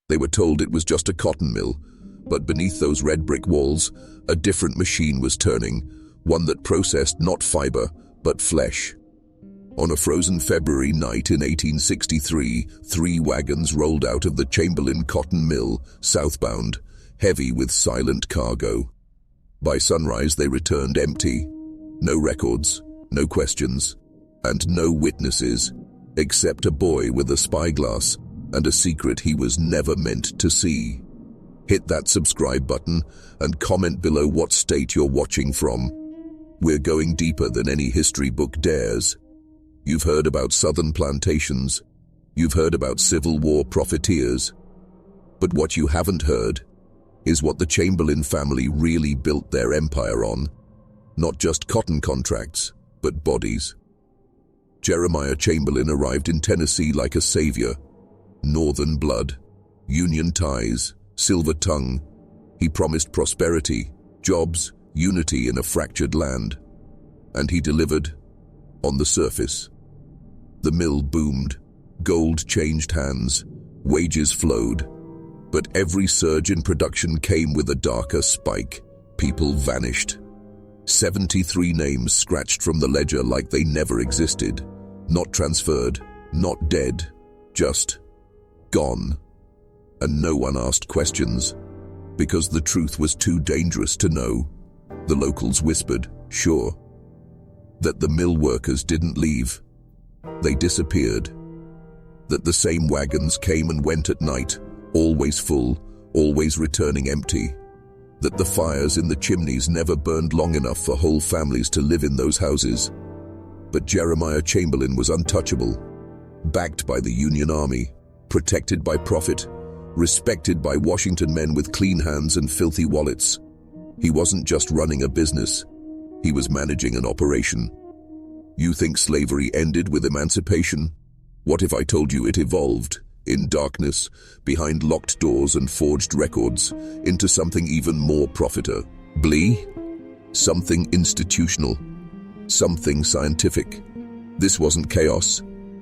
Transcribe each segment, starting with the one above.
They were told it was just a cotton mill, but beneath those red brick walls, a different machine was turning, one that processed not fiber, but flesh. On a frozen February night in 1863, 3 wagons rolled out of the Chamberlain cotton mill, southbound, heavy with silent cargo. By sunrise, they returned empty. No records, no questions, and no witnesses, except a boy with a spyglass and a secret he was never meant to see. Hit that subscribe button and comment below what state you're watching from. We're going deeper than any history book dares. You've heard about southern plantations. You've heard about Civil War profiteers. But what you haven't heard is what the Chamberlain family really built their empire on. Not just cotton contracts, but bodies. Jeremiah Chamberlain arrived in Tennessee like a savior. Northern blood, Union ties, silver tongue. He promised prosperity, jobs, unity in a fractured land. And he delivered. On the surface, the mill boomed, gold changed hands, wages flowed. But every surge in production came with a darker spike. People vanished. 73 names scratched from the ledger like they never existed. Not transferred, not dead, just gone. And no one asked questions, because the truth was too dangerous to know. The locals whispered, sure, that the mill workers didn't leave. They disappeared. That the same wagons came and went at night, always full, always returning empty. That the fires in the chimneys never burned long enough for whole families to live in those houses. But Jeremiah Chamberlain was untouchable, backed by the Union Army, protected by profit, respected by Washington men with clean hands and filthy wallets. He wasn't just running a business, he was managing an operation. You think slavery ended with emancipation? What if I told you it evolved, in darkness, behind locked doors and forged records, into something even more profitable? Something institutional, something scientific. This wasn't chaos,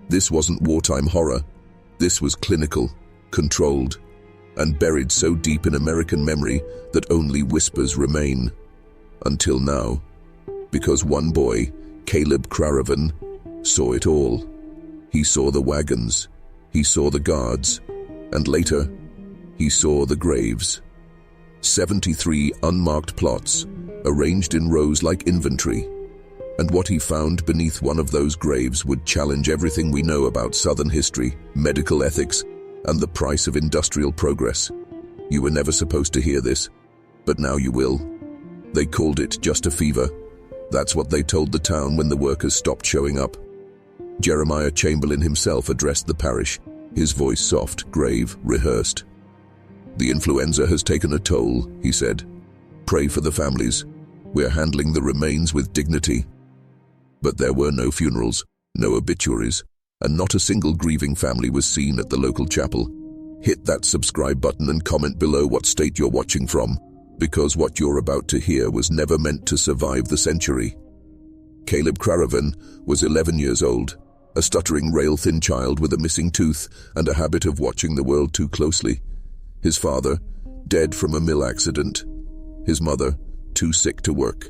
this wasn't wartime horror, this was clinical, controlled, and buried so deep in American memory that only whispers remain. Until now, because one boy, Caleb Craven, saw it all. He saw the wagons, he saw the guards, and later, he saw the graves. 73 unmarked plots, arranged in rows like inventory. And what he found beneath one of those graves would challenge everything we know about Southern history, medical ethics, and the price of industrial progress. You were never supposed to hear this, but now you will. They called it just a fever. That's what they told the town when the workers stopped showing up. Jeremiah Chamberlain himself addressed the parish, his voice soft, grave, rehearsed. The influenza has taken a toll, he said. Pray for the families. We're handling the remains with dignity. But there were no funerals, no obituaries, and not a single grieving family was seen at the local chapel. Hit that subscribe button and comment below what state you're watching from, because what you're about to hear was never meant to survive the century. Caleb Craven was 11 years old, a stuttering rail-thin child with a missing tooth and a habit of watching the world too closely. His father, dead from a mill accident. His mother, too sick to work.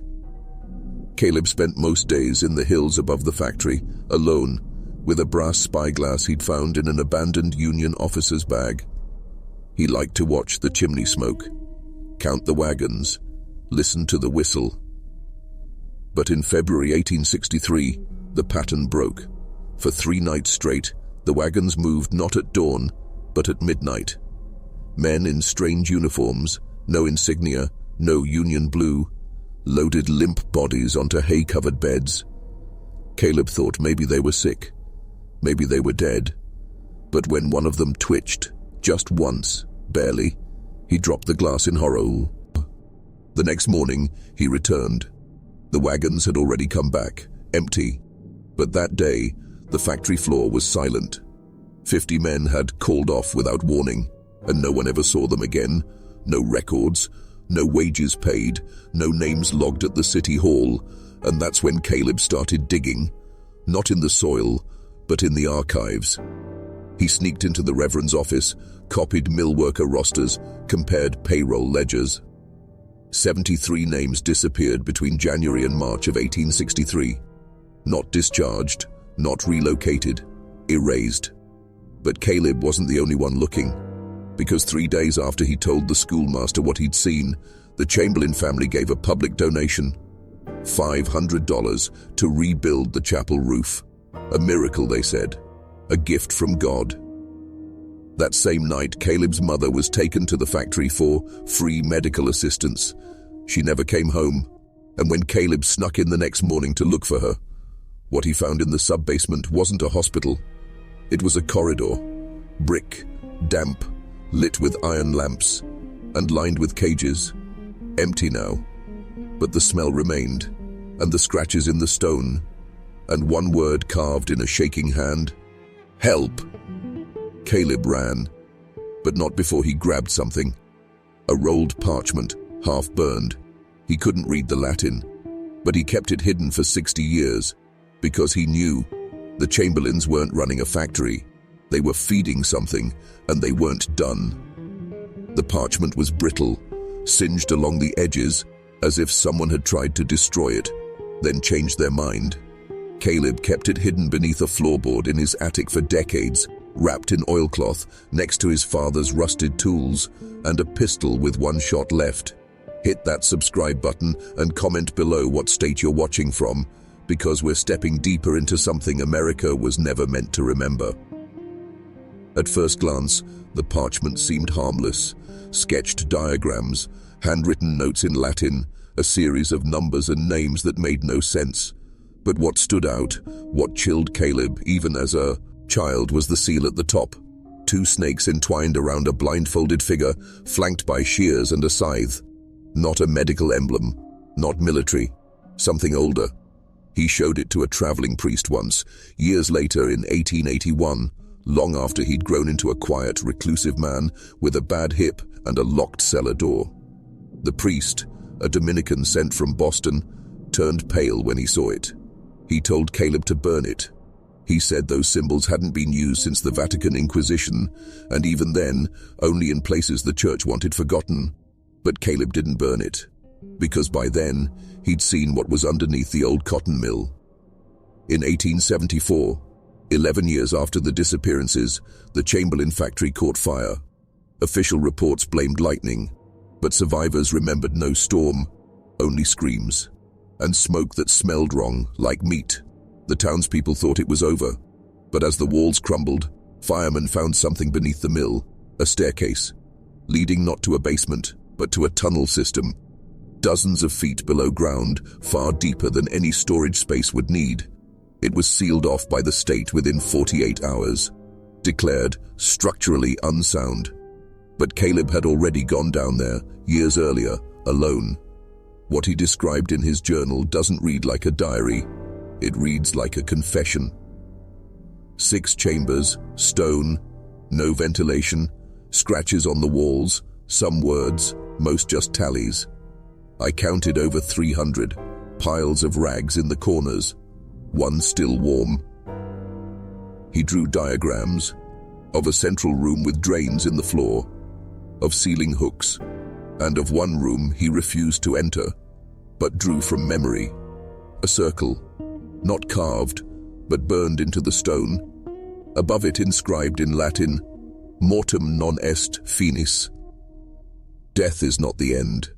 Caleb spent most days in the hills above the factory, alone, with a brass spyglass he'd found in an abandoned Union officer's bag. He liked to watch the chimney smoke, count the wagons, listen to the whistle. But in February 1863, the pattern broke. For 3 nights straight, the wagons moved not at dawn, but at midnight. Men in strange uniforms, no insignia, no Union blue, loaded limp bodies onto hay-covered beds. Caleb thought maybe they were sick, maybe they were dead. But when one of them twitched, just once, barely, he dropped the glass in horror. The next morning, he returned. The wagons had already come back, empty. But that day, the factory floor was silent. 50 men had called off without warning, and no one ever saw them again. No records, no wages paid, no names logged at the city hall. And that's when Caleb started digging, not in the soil, but in the archives. He sneaked into the Reverend's office, copied mill worker rosters, compared payroll ledgers. 73 names disappeared between January and March of 1863. Not discharged, not relocated, erased. But Caleb wasn't the only one looking, because 3 days after he told the schoolmaster what he'd seen, the Chamberlain family gave a public donation, $500, to rebuild the chapel roof. A miracle, they said. A gift from God. That same night, Caleb's mother was taken to the factory for free medical assistance. She never came home, and when Caleb snuck in the next morning to look for her, what he found in the sub-basement wasn't a hospital. It was a corridor, brick, damp, lit with iron lamps, and lined with cages. Empty now, but the smell remained, and the scratches in the stone, and one word carved in a shaking hand: help. Caleb ran, but not before he grabbed something. A rolled parchment, half burned. He couldn't read the Latin, but he kept it hidden for 60 years, because he knew the Chamberlains weren't running a factory. They were feeding something, and they weren't done. The parchment was brittle, singed along the edges, as if someone had tried to destroy it, then changed their mind. Caleb kept it hidden beneath a floorboard in his attic for decades, wrapped in oilcloth, next to his father's rusted tools, and a pistol with one shot left. Hit that subscribe button and comment below what state you're watching from, because we're stepping deeper into something America was never meant to remember. At first glance, the parchment seemed harmless. Sketched diagrams, handwritten notes in Latin, a series of numbers and names that made no sense. But what stood out, what chilled Caleb even as a child, was the seal at the top. 2 snakes entwined around a blindfolded figure, flanked by shears and a scythe. Not a medical emblem, not military, something older. He showed it to a traveling priest once, years later in 1881, long after he'd grown into a quiet, reclusive man with a bad hip and a locked cellar door. The priest, a Dominican sent from Boston, turned pale when he saw it. He told Caleb to burn it. He said those symbols hadn't been used since the Vatican Inquisition, and even then, only in places the church wanted forgotten. But Caleb didn't burn it, because by then, he'd seen what was underneath the old cotton mill. In 1874, 11 years after the disappearances, the Chamberlain factory caught fire. Official reports blamed lightning, but survivors remembered no storm, only screams, and smoke that smelled wrong, like meat. The townspeople thought it was over, but as the walls crumbled, firemen found something beneath the mill, a staircase, leading not to a basement, but to a tunnel system, dozens of feet below ground, far deeper than any storage space would need. It was sealed off by the state within 48 hours, declared structurally unsound. But Caleb had already gone down there, years earlier, alone. What he described in his journal doesn't read like a diary. It reads like a confession. 6 chambers, stone, no ventilation, scratches on the walls, some words, most just tallies. I counted over 300, piles of rags in the corners, one still warm. He drew diagrams of a central room with drains in the floor, of ceiling hooks, and of one room he refused to enter, but drew from memory. A circle, not carved, but burned into the stone. Above it inscribed in Latin, Mortem non est finis. Death is not the end.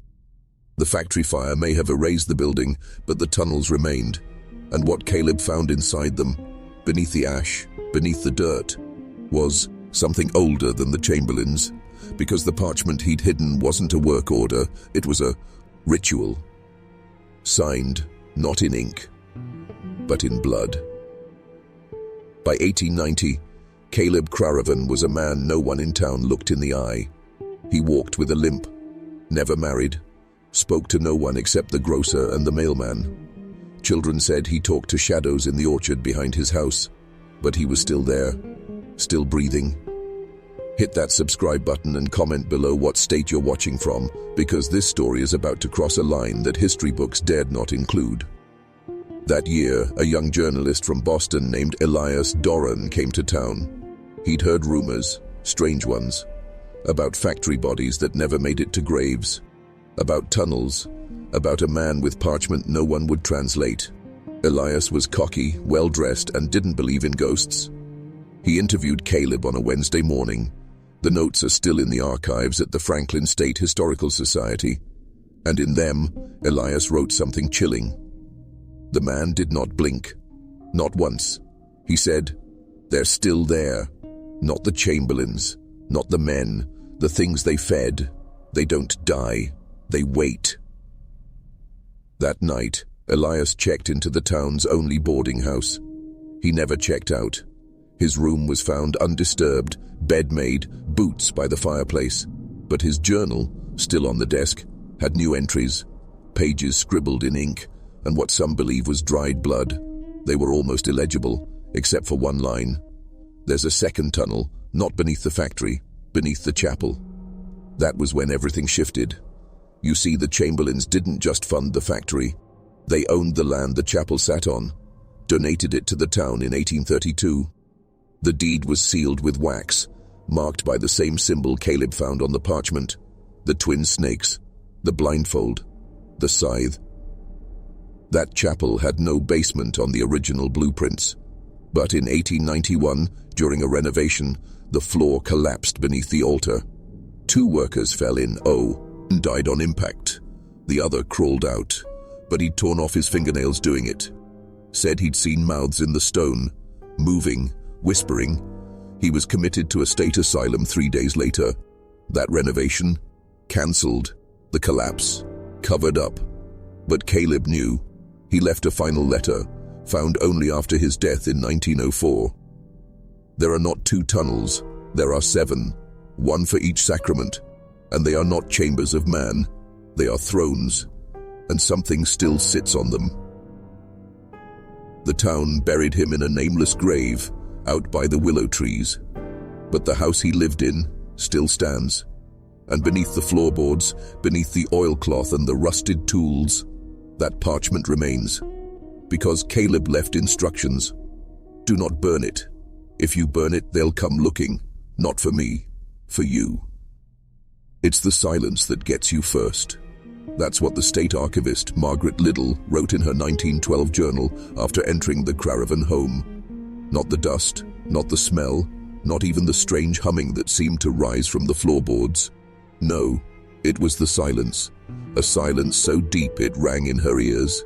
The factory fire may have erased the building, but the tunnels remained, and what Caleb found inside them, beneath the ash, beneath the dirt, was something older than the Chamberlains, because the parchment he'd hidden wasn't a work order, it was a ritual. Signed, not in ink, but in blood. By 1890, Caleb Craven was a man no one in town looked in the eye. He walked with a limp, never married, spoke to no one except the grocer and the mailman. Children said he talked to shadows in the orchard behind his house, but he was still there, still breathing. Hit that subscribe button and comment below what state you're watching from, because this story is about to cross a line that history books dared not include. That year, a young journalist from Boston named Elias Doran came to town. He'd heard rumors, strange ones, about factory bodies that never made it to graves, about tunnels, about a man with parchment no one would translate. Elias was cocky, well-dressed, and didn't believe in ghosts. He interviewed Caleb on a Wednesday morning. The notes are still in the archives at the Franklin State Historical Society, and in them, Elias wrote something chilling. The man did not blink. Not once. He said, "They're still there. Not the Chamberlains, not the men, the things they fed. They don't die. They wait." That night, Elias checked into the town's only boarding house. He never checked out. His room was found undisturbed, bed made, boots by the fireplace. But his journal, still on the desk, had new entries, pages scribbled in ink, and what some believe was dried blood. They were almost illegible, except for one line. "There's a second tunnel, not beneath the factory, beneath the chapel." That was when everything shifted. You see, the Chamberlains didn't just fund the factory. They owned the land the chapel sat on, donated it to the town in 1832. The deed was sealed with wax, marked by the same symbol Caleb found on the parchment: the twin snakes, the blindfold, the scythe. That chapel had no basement on the original blueprints, but in 1891, during a renovation, the floor collapsed beneath the altar. 2 workers fell in, and died on impact. The other crawled out, but he'd torn off his fingernails doing it. Said he'd seen mouths in the stone, moving, whispering. He was committed to a state asylum 3 days later. That renovation, cancelled. The collapse, covered up. But Caleb knew. He left a final letter, found only after his death in 1904. There are not 2 tunnels, there are 7, 1 for each sacrament. And they are not chambers of man, they are thrones, and something still sits on them. The town buried him in a nameless grave out by the willow trees, but the house he lived in still stands, and beneath the floorboards, beneath the oilcloth and the rusted tools, that parchment remains, because Caleb left instructions. Do not burn it. If you burn it, they'll come looking, not for me, for you. It's the silence that gets you first. That's what the state archivist Margaret Liddell wrote in her 1912 journal after entering the Caravan home. Not the dust, not the smell, not even the strange humming that seemed to rise from the floorboards. No, it was the silence, a silence so deep it rang in her ears.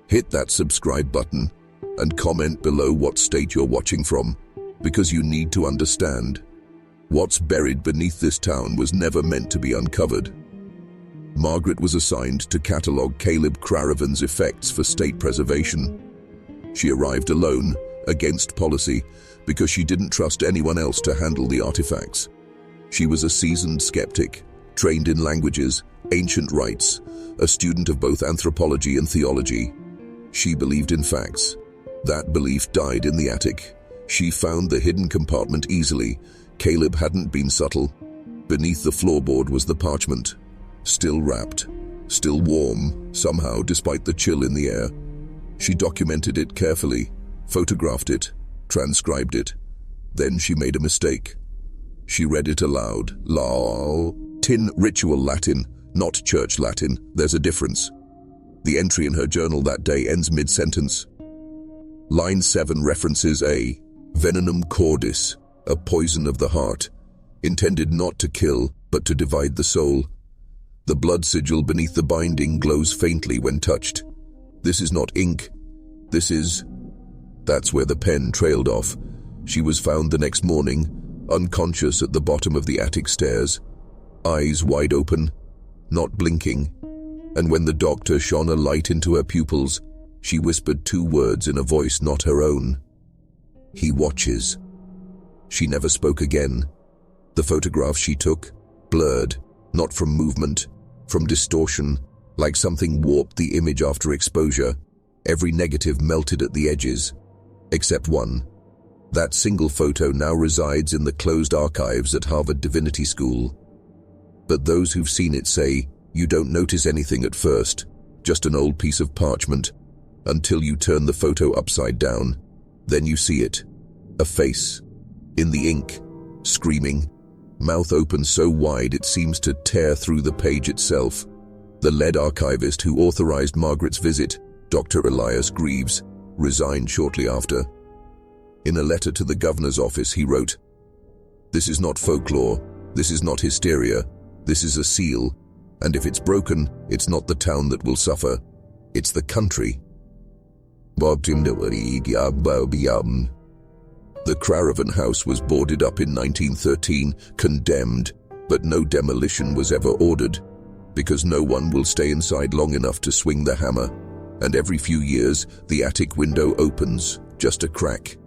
Hit that subscribe button and comment below what state you're watching from, because you need to understand. What's buried beneath this town was never meant to be uncovered. Margaret was assigned to catalogue Caleb Caravan's effects for state preservation. She arrived alone, against policy, because she didn't trust anyone else to handle the artifacts. She was a seasoned skeptic, trained in languages, ancient rites, a student of both anthropology and theology. She believed in facts. That belief died in the attic. She found the hidden compartment easily. Caleb hadn't been subtle. Beneath the floorboard was the parchment, still wrapped, still warm, somehow, despite the chill in the air. She documented it carefully, photographed it, transcribed it. Then she made a mistake. She read it aloud. Latin ritual Latin, not church Latin. There's a difference. The entry in her journal that day ends mid-sentence. Line 7 references a venenum cordis, a poison of the heart, intended not to kill, but to divide the soul. The blood sigil beneath the binding glows faintly when touched. This is not ink. This is... That's where the pen trailed off. She was found the next morning, unconscious at the bottom of the attic stairs, eyes wide open, not blinking. And when the doctor shone a light into her pupils, she whispered 2 words in a voice not her own. "He watches." She never spoke again. The photograph she took, blurred, not from movement, from distortion, like something warped the image after exposure. Every negative melted at the edges, except one. That single photo now resides in the closed archives at Harvard Divinity School. But those who've seen it say, you don't notice anything at first, just an old piece of parchment, until you turn the photo upside down. Then you see it, a face. in the ink, screaming, mouth open so wide it seems to tear through the page itself. The lead archivist who authorized Margaret's visit, Dr. Elias Greaves, resigned shortly after. In a letter to the governor's office, he wrote, "This is not folklore, this is not hysteria, this is a seal, and if it's broken, it's not the town that will suffer, it's the country." The Craravon house was boarded up in 1913, condemned, but no demolition was ever ordered, because no one will stay inside long enough to swing the hammer, and every few years the attic window opens, just a crack.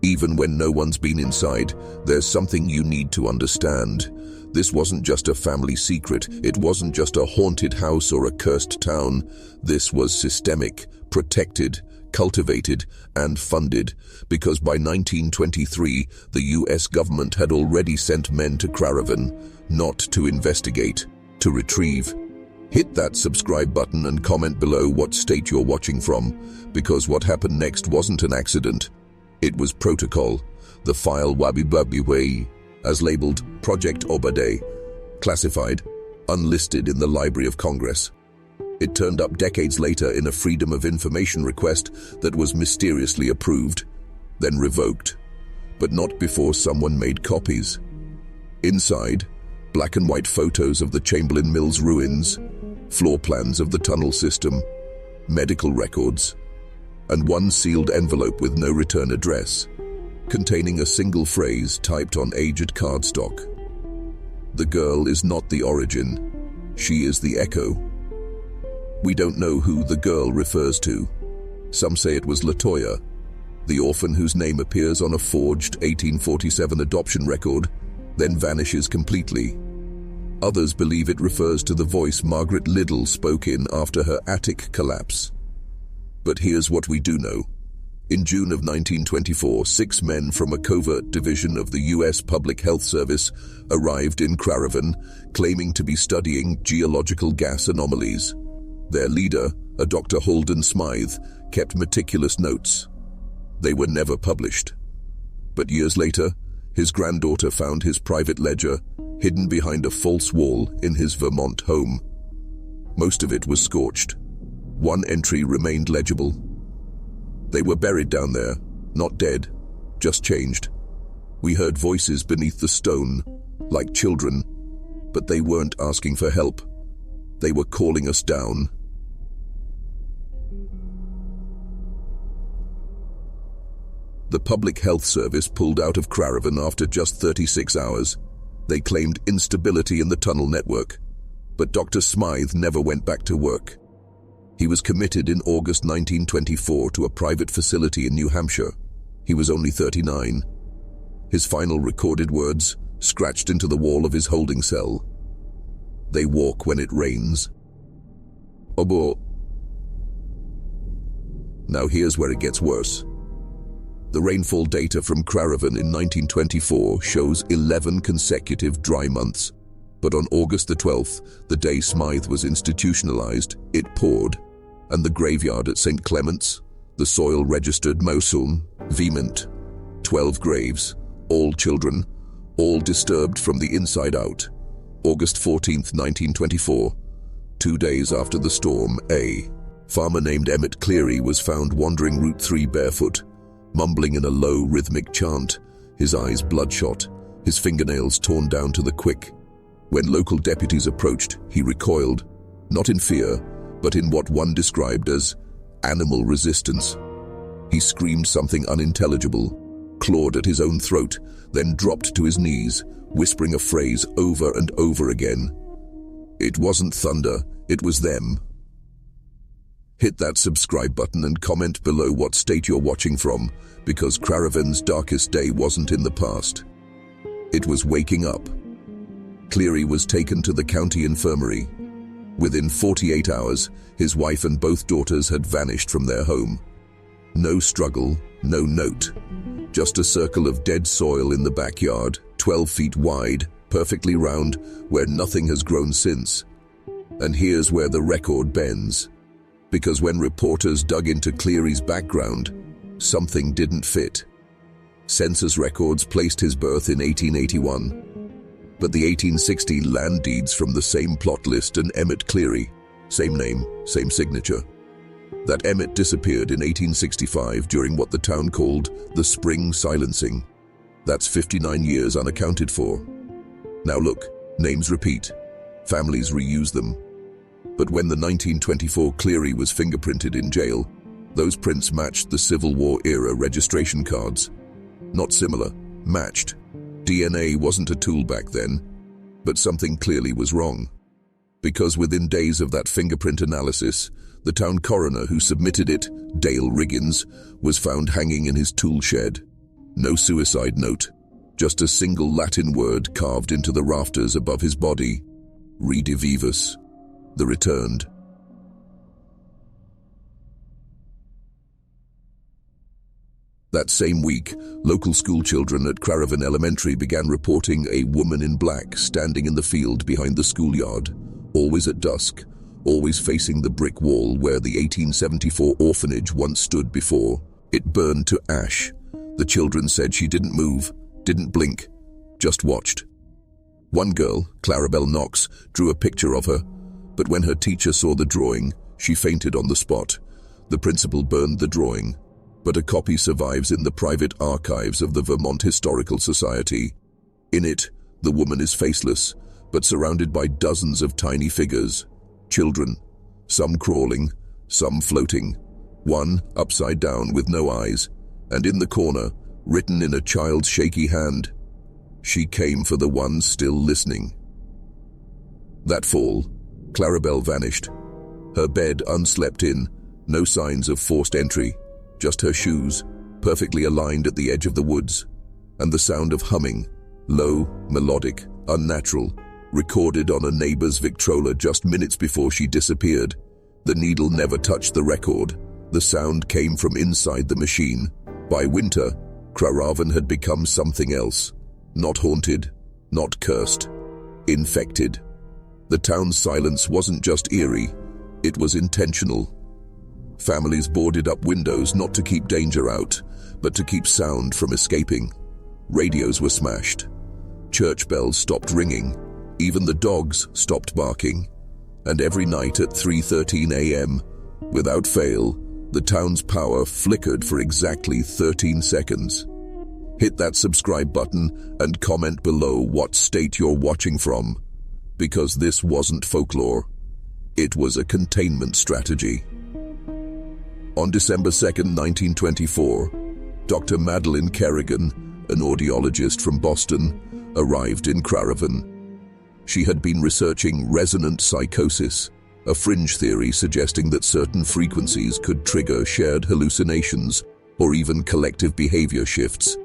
Even when no one's been inside, there's something you need to understand. This wasn't just a family secret, it wasn't just a haunted house or a cursed town. This was systemic, protected, cultivated, and funded, because by 1923, the US government had already sent men to Craravon, not to investigate, to retrieve. Hit that subscribe button and comment below what state you're watching from, because what happened next wasn't an accident. It was protocol. The file Wabi as labeled Project Obade, classified, unlisted in the Library of Congress. It turned up decades later in a Freedom of Information request that was mysteriously approved, then revoked, but not before someone made copies. Inside, black and white photos of the Chamberlain Mills ruins, floor plans of the tunnel system, medical records, and one sealed envelope with no return address, containing a single phrase typed on aged cardstock. The girl is not the origin, she is the echo. We don't know who the girl refers to. Some say it was Latoya, the orphan whose name appears on a forged 1847 adoption record, then vanishes completely. Others believe it refers to the voice Margaret Liddell spoke in after her attic collapse. But here's what we do know. In June of 1924, 6 men from a covert division of the U.S. Public Health Service arrived in Craravon, claiming to be studying geological gas anomalies. Their leader, a Dr. Holden Smythe, kept meticulous notes. They were never published. But years later, his granddaughter found his private ledger hidden behind a false wall in his Vermont home. Most of it was scorched. One entry remained legible. They were buried down there, not dead, just changed. We heard voices beneath the stone, like children, but they weren't asking for help. They were calling us down. The Public Health Service pulled out of Craravon after just 36 hours. They claimed instability in the tunnel network, but Dr. Smythe never went back to work. He was committed in August 1924 to a private facility in New Hampshire. He was only 39. His final recorded words, scratched into the wall of his holding cell: "They walk when it rains." Obo. Now here's where it gets worse. The rainfall data from Craravon in 1924 shows 11 consecutive dry months. But on August the 12th, the day Smythe was institutionalized, it poured. And the graveyard at St. Clement's, the soil registered Mausoleum, vehement. 12 graves, all children, all disturbed from the inside out. August 14th, 1924, 2 days after the storm, a farmer named Emmett Cleary was found wandering Route 3 barefoot, mumbling in a low rhythmic chant, his eyes bloodshot, his fingernails torn down to the quick. When local deputies approached, he recoiled, not in fear, but in what one described as animal resistance. He screamed something unintelligible, clawed at his own throat, then dropped to his knees, whispering a phrase over and over again. It wasn't thunder, it was them. Hit that subscribe button and comment below what state you're watching from, because Craravon's darkest day wasn't in the past. It was waking up. Cleary was taken to the county infirmary. Within 48 hours, his wife and both daughters had vanished from their home. No struggle, no note. Just a circle of dead soil in the backyard, 12 feet wide, perfectly round, where nothing has grown since. And here's where the record bends. Because when reporters dug into Cleary's background, something didn't fit. Census records placed his birth in 1881. But the 1860 land deeds from the same plot list and Emmett Cleary, same name, same signature. That Emmett disappeared in 1865 during what the town called the Spring Silencing. That's 59 years unaccounted for. Now look, names repeat. Families reuse them. But when the 1924 Cleary was fingerprinted in jail, those prints matched the Civil War era registration cards. Not similar, matched. DNA wasn't a tool back then, but something clearly was wrong. Because within days of that fingerprint analysis, the town coroner who submitted it, Dale Riggins, was found hanging in his tool shed. No suicide note, just a single Latin word carved into the rafters above his body. Redivivus, the returned. That same week, local schoolchildren at Craravon Elementary began reporting a woman in black standing in the field behind the schoolyard, always at dusk, always facing the brick wall where the 1874 orphanage once stood before. It burned to ash. The children said she didn't move, didn't blink, just watched. One girl, Clarabelle Knox, drew a picture of her, but when her teacher saw the drawing, she fainted on the spot. The principal burned the drawing, but a copy survives in the private archives of the Vermont Historical Society. In it, the woman is faceless, but surrounded by dozens of tiny figures. Children, some crawling, some floating, one upside down with no eyes, and in the corner, written in a child's shaky hand, "She came for the ones still listening." That fall, Clarabelle vanished. Her bed unslept in, no signs of forced entry, just her shoes, perfectly aligned at the edge of the woods, and the sound of humming, low, melodic, unnatural, recorded on a neighbor's Victrola just minutes before she disappeared. The needle never touched the record. The sound came from inside the machine. By winter, Craravon had become something else. Not haunted, not cursed, infected. The town's silence wasn't just eerie, it was intentional. Families boarded up windows not to keep danger out, but to keep sound from escaping. Radios were smashed. Church bells stopped ringing. Even the dogs stopped barking. And every night at 3:13 a.m., without fail, the town's power flickered for exactly 13 seconds. Hit that subscribe button and comment below what state you're watching from, because this wasn't folklore. It was a containment strategy. On December 2nd, 1924, Dr. Madeline Kerrigan, an audiologist from Boston, arrived in Craravon. She had been researching resonant psychosis, a fringe theory suggesting that certain frequencies could trigger shared hallucinations or even collective behavior shifts.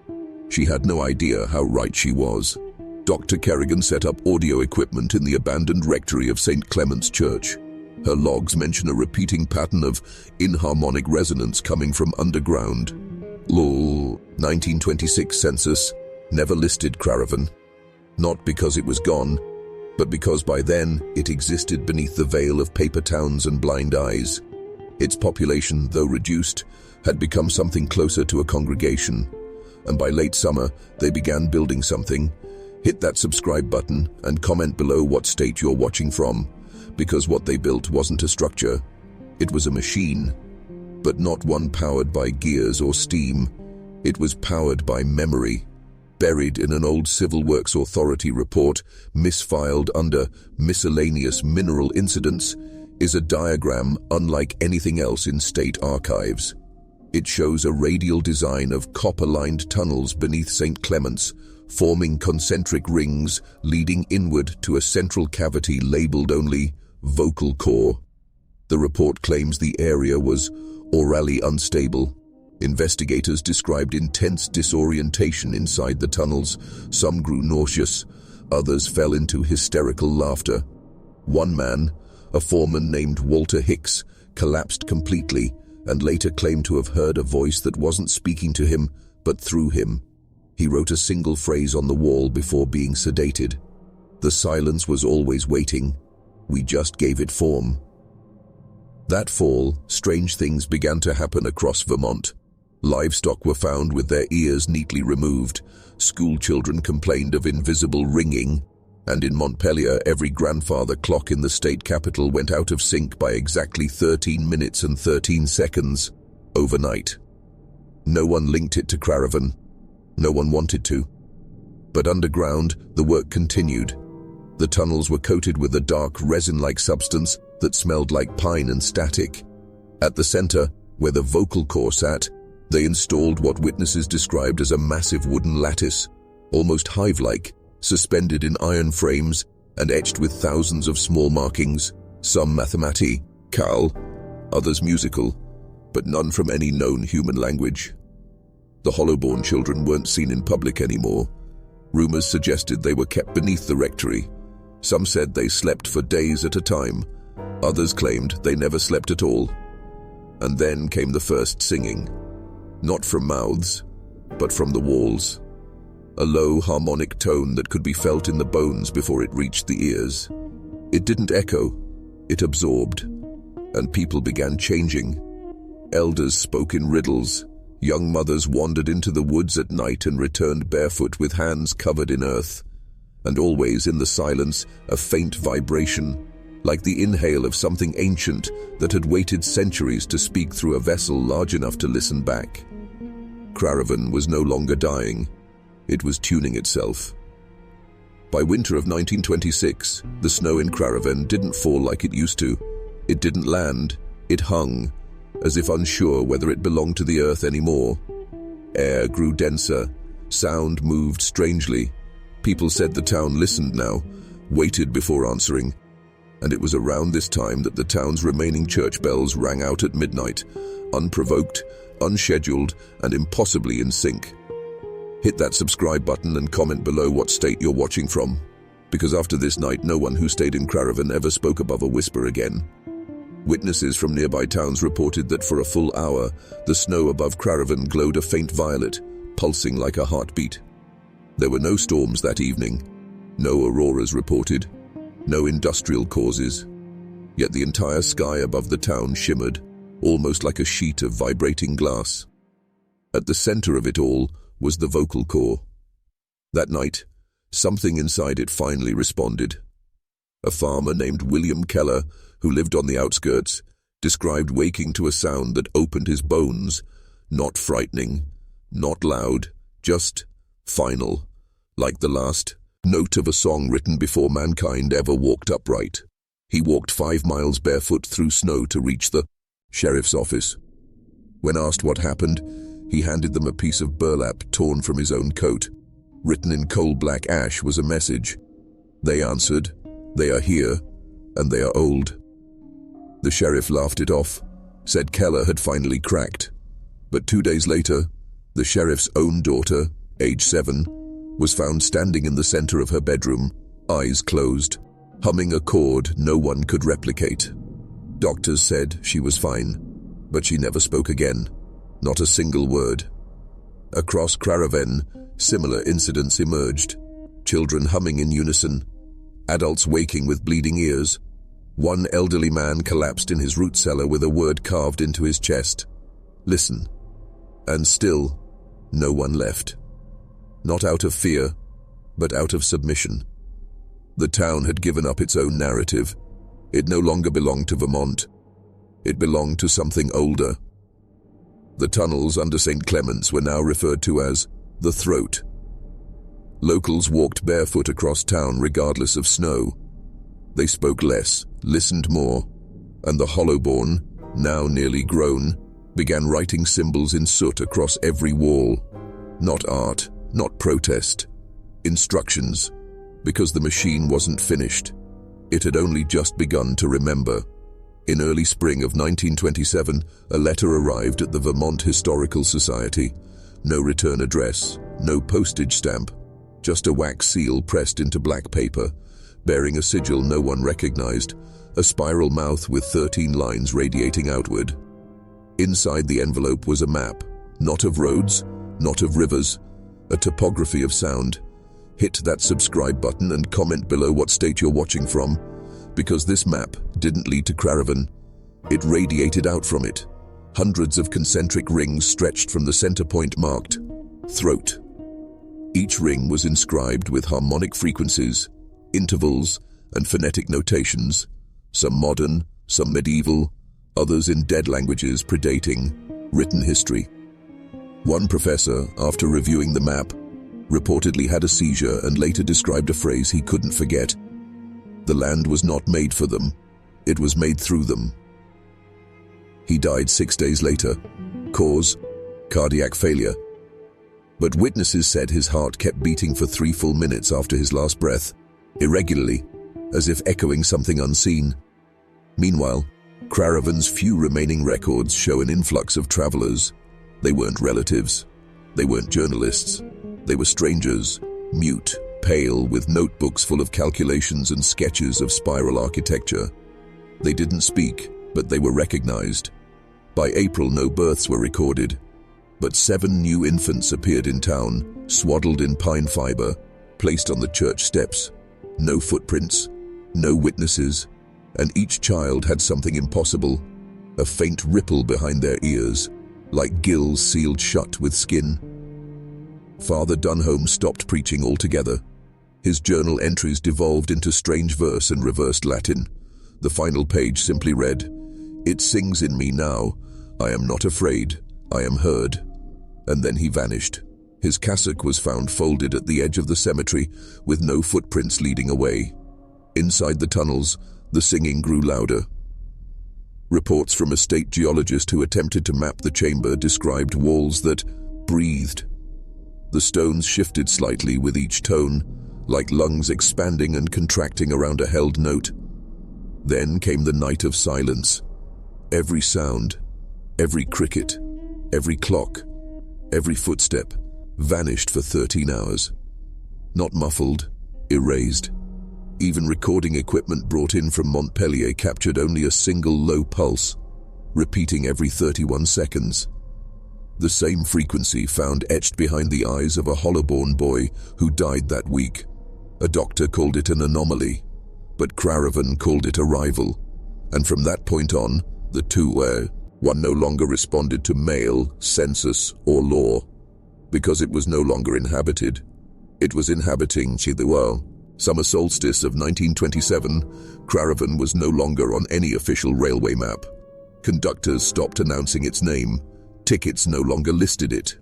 She had no idea how right she was. Dr. Kerrigan set up audio equipment in the abandoned rectory of St. Clement's Church. Her logs mention a repeating pattern of inharmonic resonance coming from underground. 1926 census never listed Craravon. Not because it was gone, but because by then it existed beneath the veil of paper towns and blind eyes. Its population, though reduced, had become something closer to a congregation. And by late summer, they began building something. Hit that subscribe button and comment below what state you're watching from, because what they built wasn't a structure, it was a machine. But not one powered by gears or steam. It was powered by memory. Buried in an old Civil Works Authority report, misfiled under miscellaneous mineral incidents, is a diagram unlike anything else in state archives. It shows a radial design of copper-lined tunnels beneath St. Clement's, forming concentric rings leading inward to a central cavity labeled only vocal core. The report claims the area was orally unstable. Investigators described intense disorientation inside the tunnels. Some grew nauseous, others fell into hysterical laughter. One man, a foreman named Walter Hicks, collapsed completely and later claimed to have heard a voice that wasn't speaking to him, but through him. He wrote a single phrase on the wall before being sedated. The silence was always waiting. We just gave it form. That fall, strange things began to happen across Vermont. Livestock were found with their ears neatly removed. School children complained of invisible ringing. And in Montpellier, every grandfather clock in the state capital went out of sync by exactly 13 minutes and 13 seconds overnight. No one linked it to Caravan. No one wanted to. But underground, the work continued. The tunnels were coated with a dark resin-like substance that smelled like pine and static. At the center, where the vocal core sat, they installed what witnesses described as a massive wooden lattice, almost hive-like, suspended in iron frames and etched with thousands of small markings, some mathematical, others musical, but none from any known human language. The hollow-born children weren't seen in public anymore. Rumors suggested they were kept beneath the rectory. Some said they slept for days at a time. Others claimed they never slept at all. And then came the first singing. Not from mouths, but from the walls. A low harmonic tone that could be felt in the bones before it reached the ears. It didn't echo, it absorbed. And people began changing. Elders spoke in riddles. Young mothers wandered into the woods at night and returned barefoot with hands covered in earth. And always in the silence, a faint vibration, like the inhale of something ancient that had waited centuries to speak through a vessel large enough to listen back. Caravan was no longer dying. It was tuning itself. By winter of 1926, the snow in Caravan didn't fall like it used to. It didn't land. It hung, as if unsure whether it belonged to the earth anymore. Air grew denser. Sound moved strangely. People said the town listened now, waited before answering. And it was around this time that the town's remaining church bells rang out at midnight, unprovoked, unscheduled, and impossibly in sync. Hit that subscribe button and comment below what state you're watching from, because after this night, no one who stayed in Caravan ever spoke above a whisper again. Witnesses from nearby towns reported that for a full hour, the snow above Caravan glowed a faint violet, pulsing like a heartbeat. There were no storms that evening, no auroras reported, no industrial causes. Yet the entire sky above the town shimmered, almost like a sheet of vibrating glass. At the center of it all was the vocal core. That night, something inside it finally responded. A farmer named William Keller, who lived on the outskirts, described waking to a sound that opened his bones, not frightening, not loud, just final, like the last note of a song written before mankind ever walked upright. He walked 5 miles barefoot through snow to reach the sheriff's office. When asked what happened, he handed them a piece of burlap torn from his own coat. Written in coal-black ash was a message. They answered, "They are here, and they are old." The sheriff laughed it off, said Keller had finally cracked. But 2 days later, the sheriff's own daughter, age 7, was found standing in the center of her bedroom, eyes closed, humming a chord no one could replicate. Doctors said she was fine, but she never spoke again, not a single word. Across Caravan, similar incidents emerged. Children humming in unison, adults waking with bleeding ears. One elderly man collapsed in his root cellar with a word carved into his chest. Listen. And still, no one left. Not out of fear, but out of submission. The town had given up its own narrative. It no longer belonged to Vermont. It belonged to something older. The tunnels under St. Clement's were now referred to as the Throat. Locals walked barefoot across town regardless of snow. They spoke less, listened more, and the hollowborn, now nearly grown, began writing symbols in soot across every wall. Not art, not protest. Instructions, because the machine wasn't finished. It had only just begun to remember. In early spring of 1927, a letter arrived at the Vermont Historical Society. No return address, no postage stamp, just a wax seal pressed into black paper, bearing a sigil no one recognized, a spiral mouth with 13 lines radiating outward. Inside the envelope was a map, not of roads, not of rivers, a topography of sound. Hit that subscribe button and comment below what state you're watching from, because this map didn't lead to Caravan. It radiated out from it, Hundreds of concentric rings stretched from the center point marked throat. Each ring was inscribed with harmonic frequencies, intervals, and phonetic notations, some modern, some medieval, others in dead languages predating written history. One professor, after reviewing the map, reportedly had a seizure and later described a phrase he couldn't forget. The land was not made for them, it was made through them. He died 6 days later. Cause: cardiac failure. But witnesses said his heart kept beating for 3 full minutes after his last breath, irregularly, as if echoing something unseen. Meanwhile, Craravon's few remaining records show an influx of travelers. They weren't relatives. They weren't journalists. They were strangers, mute, pale, with notebooks full of calculations and sketches of spiral architecture. They didn't speak, but they were recognized. By April, no births were recorded, but 7 new infants appeared in town, swaddled in pine fiber, placed on the church steps. No footprints, no witnesses, and each child had something impossible, a faint ripple behind their ears, like gills sealed shut with skin. Father Dunholm stopped preaching altogether. His journal entries devolved into strange verse and reversed Latin. The final page simply read, "It sings in me now, I am not afraid, I am heard." And then he vanished. His cassock was found folded at the edge of the cemetery, with no footprints leading away. Inside the tunnels, the singing grew louder. Reports from a state geologist who attempted to map the chamber described walls that breathed. The stones shifted slightly with each tone, like lungs expanding and contracting around a held note. Then came the night of silence. Every sound, every cricket, every clock, every footstep vanished for 13 hours. Not muffled, erased. Even recording equipment brought in from Montpellier captured only a single low pulse, repeating every 31 seconds. The same frequency found etched behind the eyes of a hollow-born boy who died that week. A doctor called it an anomaly, but Craravon called it arrival. And from that point on, the two were, one no longer responded to mail, census, or law, because it was no longer inhabited. It was inhabiting Chithuel. Summer solstice of 1927, Craravon was no longer on any official railway map. Conductors stopped announcing its name. Tickets no longer listed it.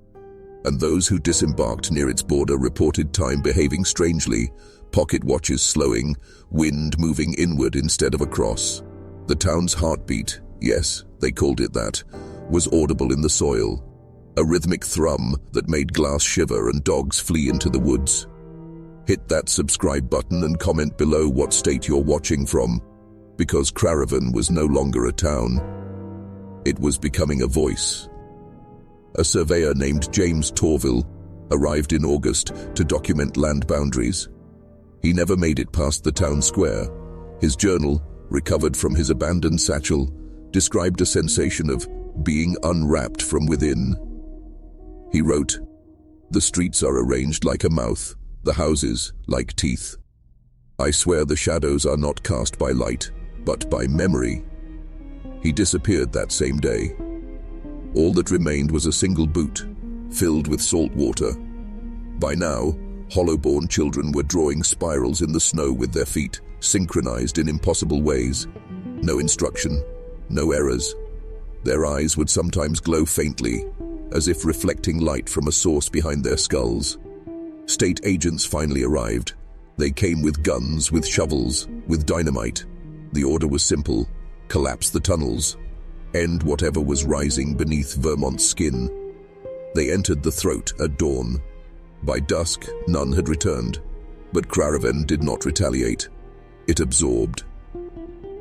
And those who disembarked near its border reported time behaving strangely, pocket watches slowing, wind moving inward instead of across. The town's heartbeat, yes, they called it that, was audible in the soil, a rhythmic thrum that made glass shiver and dogs flee into the woods. Hit that subscribe button and comment below what state you're watching from, because Craravon was no longer a town. It was becoming a voice. A surveyor named James Torville arrived in August to document land boundaries. He never made it past the town square. His journal, recovered from his abandoned satchel, described a sensation of being unwrapped from within. He wrote, "The streets are arranged like a mouth, the houses like teeth. I swear the shadows are not cast by light, but by memory." He disappeared that same day. All that remained was a single boot, filled with salt water. By now, hollow-born children were drawing spirals in the snow with their feet, synchronized in impossible ways. No instruction, no errors. Their eyes would sometimes glow faintly, as if reflecting light from a source behind their skulls. State agents finally arrived. They came with guns, with shovels, with dynamite. The order was simple: collapse the tunnels. End whatever was rising beneath Vermont's skin. They entered the throat at dawn. By dusk, none had returned, but Craravon did not retaliate. It absorbed.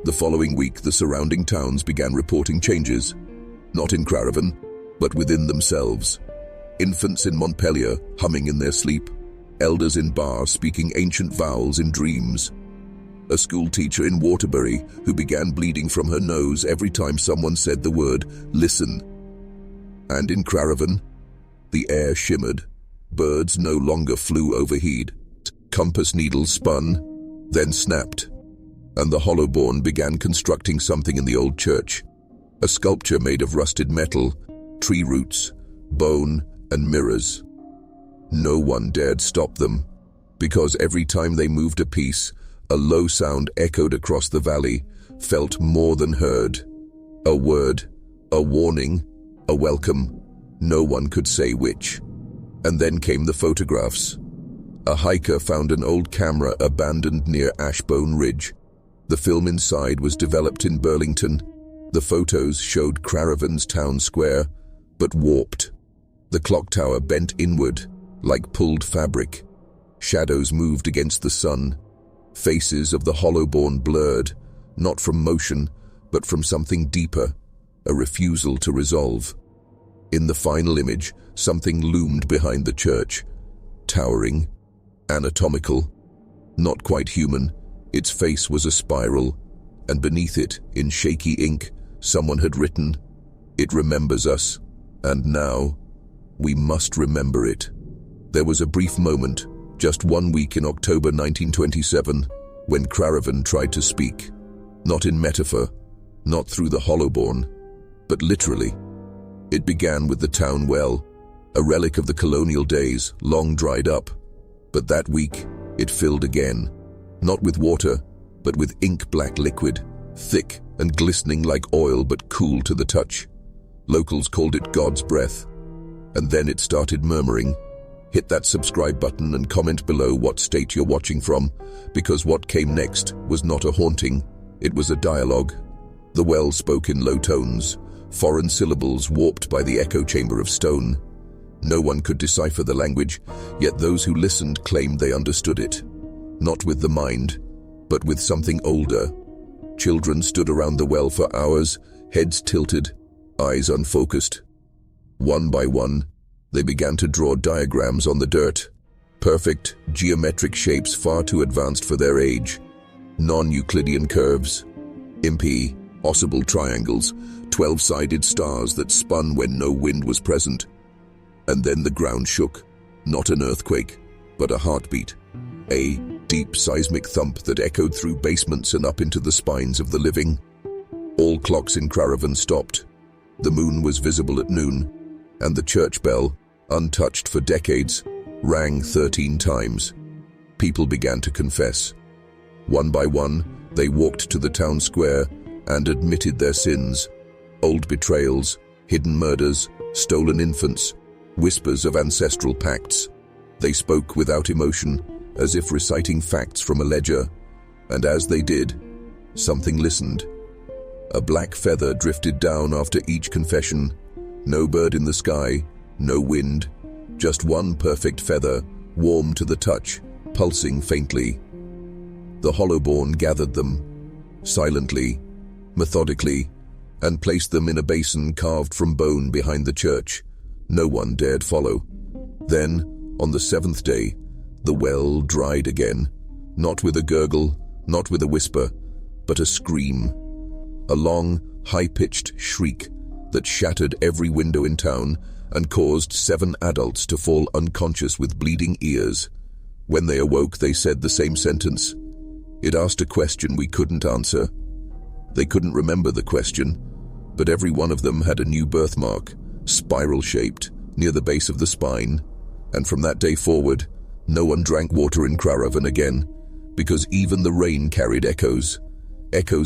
The following week, the surrounding towns began reporting changes, not in Craravon, but within themselves. Infants in Montpellier humming in their sleep, elders in Bar speaking ancient vowels in dreams. A school teacher in Waterbury who began bleeding from her nose every time someone said the word "listen." And in Craravon, the air shimmered. Birds no longer flew overhead. Compass needles spun, then snapped, and the Hollowborn began constructing something in the old church. A sculpture made of rusted metal, tree roots, bone, and mirrors. No one dared stop them, because every time they moved a piece, a low sound echoed across the valley, felt more than heard. A word, a warning, a welcome. No one could say which. And then came the photographs. A hiker found an old camera abandoned near Ashbone Ridge. The film inside was developed in Burlington. The photos showed Craravon's town square, but warped. The clock tower bent inward, like pulled fabric. Shadows moved against the sun. Faces of the Hollowborn blurred, not from motion, but from something deeper, a refusal to resolve. In the final image, something loomed behind the church, towering, anatomical, not quite human. Its face was a spiral, and beneath it, in shaky ink, someone had written, "It remembers us, and now, we must remember it." There was a brief moment, just 1 week in October 1927, when Craravon tried to speak, not in metaphor, not through the Hollowborn, but literally. It began with the town well, a relic of the colonial days, long dried up. But that week, it filled again, not with water, but with ink-black liquid, thick and glistening like oil but cool to the touch. Locals called it God's breath. And then it started murmuring. Hit that subscribe button and comment below what state you're watching from, because what came next was not a haunting, it was a dialogue. The well spoke in low tones, foreign syllables warped by the echo chamber of stone. No one could decipher the language, yet those who listened claimed they understood it. Not with the mind, but with something older. Children stood around the well for hours, heads tilted, eyes unfocused. One by one, they began to draw diagrams on the dirt. Perfect, geometric shapes far too advanced for their age. Non-Euclidean curves. Impossible triangles, 12-sided stars that spun when no wind was present. And then the ground shook, not an earthquake, but a heartbeat. A deep seismic thump that echoed through basements and up into the spines of the living. All clocks in Craravon stopped. The moon was visible at noon, and the church bell, untouched for decades, rang 13 times. People began to confess. One by one, they walked to the town square and admitted their sins. Old betrayals, hidden murders, stolen infants, whispers of ancestral pacts. They spoke without emotion, as if reciting facts from a ledger. And as they did, something listened. A black feather drifted down after each confession. No bird in the sky, no wind, just one perfect feather, warm to the touch, pulsing faintly. The Hollowborn gathered them, silently, methodically, and placed them in a basin carved from bone behind the church. No one dared follow. Then, on the 7th day, the well dried again, not with a gurgle, not with a whisper, but a scream. A long, high-pitched shriek that shattered every window in town and caused 7 adults to fall unconscious with bleeding ears. When they awoke, they said the same sentence. It asked a question we couldn't answer. They couldn't remember the question, but every one of them had a new birthmark, spiral-shaped, near the base of the spine. And from that day forward, no one drank water in Craravon again, because even the rain carried echoes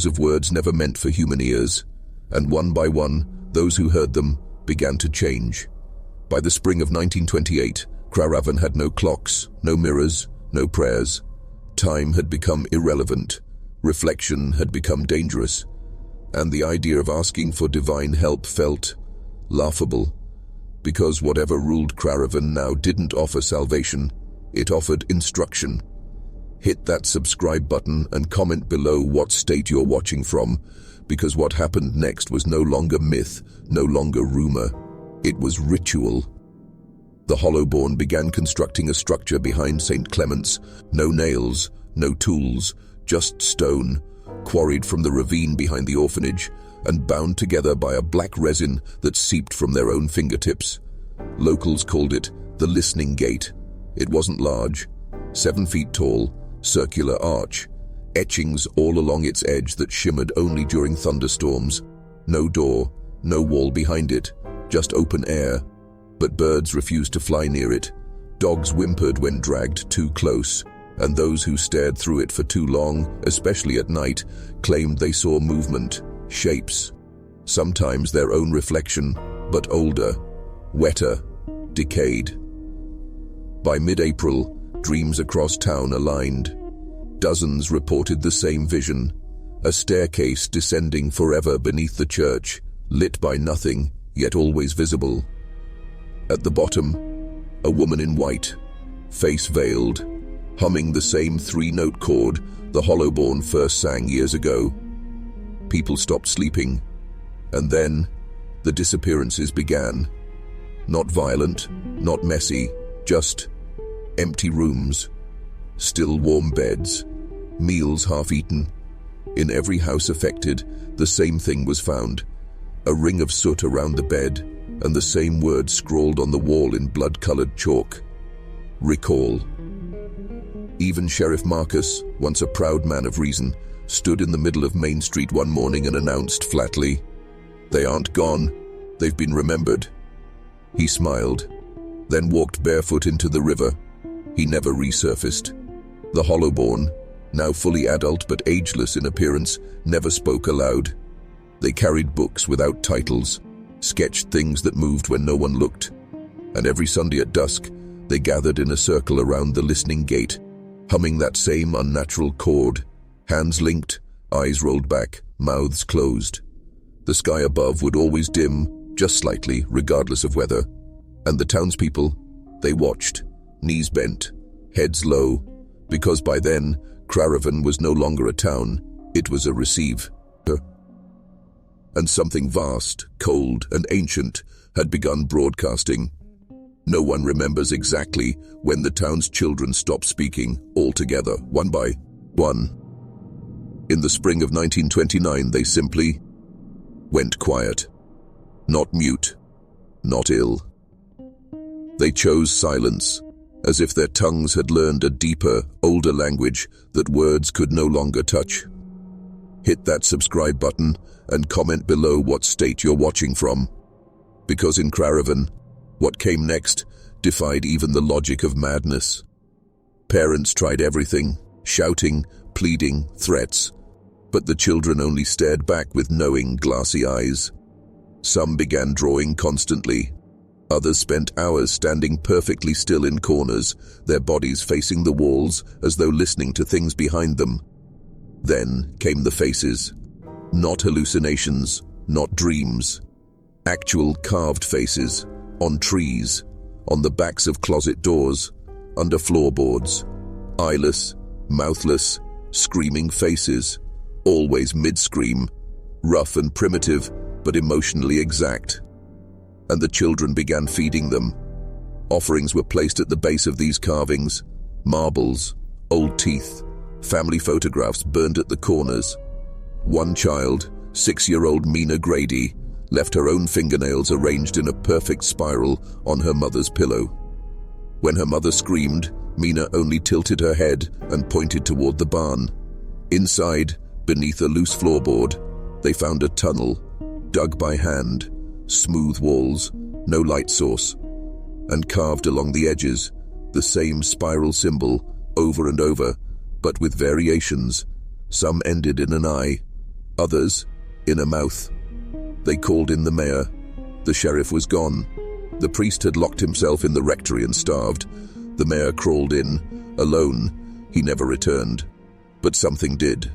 of words never meant for human ears. And one by one, those who heard them began to change. By the spring of 1928, Craravon had no clocks, no mirrors, no prayers. Time had become irrelevant. Reflection had become dangerous. And the idea of asking for divine help felt laughable. Because whatever ruled Craravon now didn't offer salvation, it offered instruction. Hit that subscribe button and comment below what state you're watching from, because what happened next was no longer myth, no longer rumor. It was ritual. The Hollowborn began constructing a structure behind St. Clement's. No nails, no tools, just stone, quarried from the ravine behind the orphanage, and bound together by a black resin that seeped from their own fingertips. Locals called it the Listening Gate. It wasn't large, 7 feet tall, circular arch, etchings all along its edge that shimmered only during thunderstorms. No door, no wall behind it, just open air. But birds refused to fly near it. Dogs whimpered when dragged too close, and those who stared through it for too long, especially at night, claimed they saw movement, shapes. Sometimes their own reflection, but older, wetter, decayed. By mid-April, dreams across town aligned. Dozens reported the same vision, a staircase descending forever beneath the church, lit by nothing, yet always visible. At the bottom, a woman in white, face veiled, humming the same three-note chord the Hollowborn first sang years ago. People stopped sleeping, and then the disappearances began. Not violent, not messy, just empty rooms, still warm beds, meals half-eaten. In every house affected, the same thing was found, a ring of soot around the bed, and the same word scrawled on the wall in blood-colored chalk: recall. Even Sheriff Marcus, once a proud man of reason, stood in the middle of Main Street one morning and announced flatly, "They aren't gone, they've been remembered." He smiled, then walked barefoot into the river. He never resurfaced. The Hollowborn, now fully adult but ageless in appearance, never spoke aloud. They carried books without titles, sketched things that moved when no one looked, and every Sunday at dusk, they gathered in a circle around the listening gate, humming that same unnatural chord, hands linked, eyes rolled back, mouths closed. The sky above would always dim, just slightly, regardless of weather, and the townspeople, they watched, knees bent, heads low, because by then, Craravon was no longer a town, it was a receiver. And something vast, cold, and ancient had begun broadcasting. No one remembers exactly when the town's children stopped speaking altogether, one by one. In the spring of 1929, they simply went quiet. Not mute, not ill. They chose silence, as if their tongues had learned a deeper, older language that words could no longer touch. Hit that subscribe button and comment below what state you're watching from. Because in Craravon, what came next defied even the logic of madness. Parents tried everything, shouting, pleading, threats, but the children only stared back with knowing, glassy eyes. Some began drawing constantly. Others spent hours standing perfectly still in corners, their bodies facing the walls as though listening to things behind them. Then came the faces. Not hallucinations, not dreams. Actual carved faces, on trees, on the backs of closet doors, under floorboards. Eyeless, mouthless, screaming faces, always mid-scream, rough and primitive, but emotionally exact. And the children began feeding them. Offerings were placed at the base of these carvings, marbles, old teeth, family photographs burned at the corners. One child, 6-year-old Mina Grady, left her own fingernails arranged in a perfect spiral on her mother's pillow. When her mother screamed, Mina only tilted her head and pointed toward the barn. Inside, beneath a loose floorboard, they found a tunnel, dug by hand, smooth walls, no light source, and carved along the edges, the same spiral symbol over and over, but with variations. Some ended in an eye, others in a mouth. They called in the mayor. The sheriff was gone. The priest had locked himself in the rectory and starved. The mayor crawled in, alone. He never returned. But something did.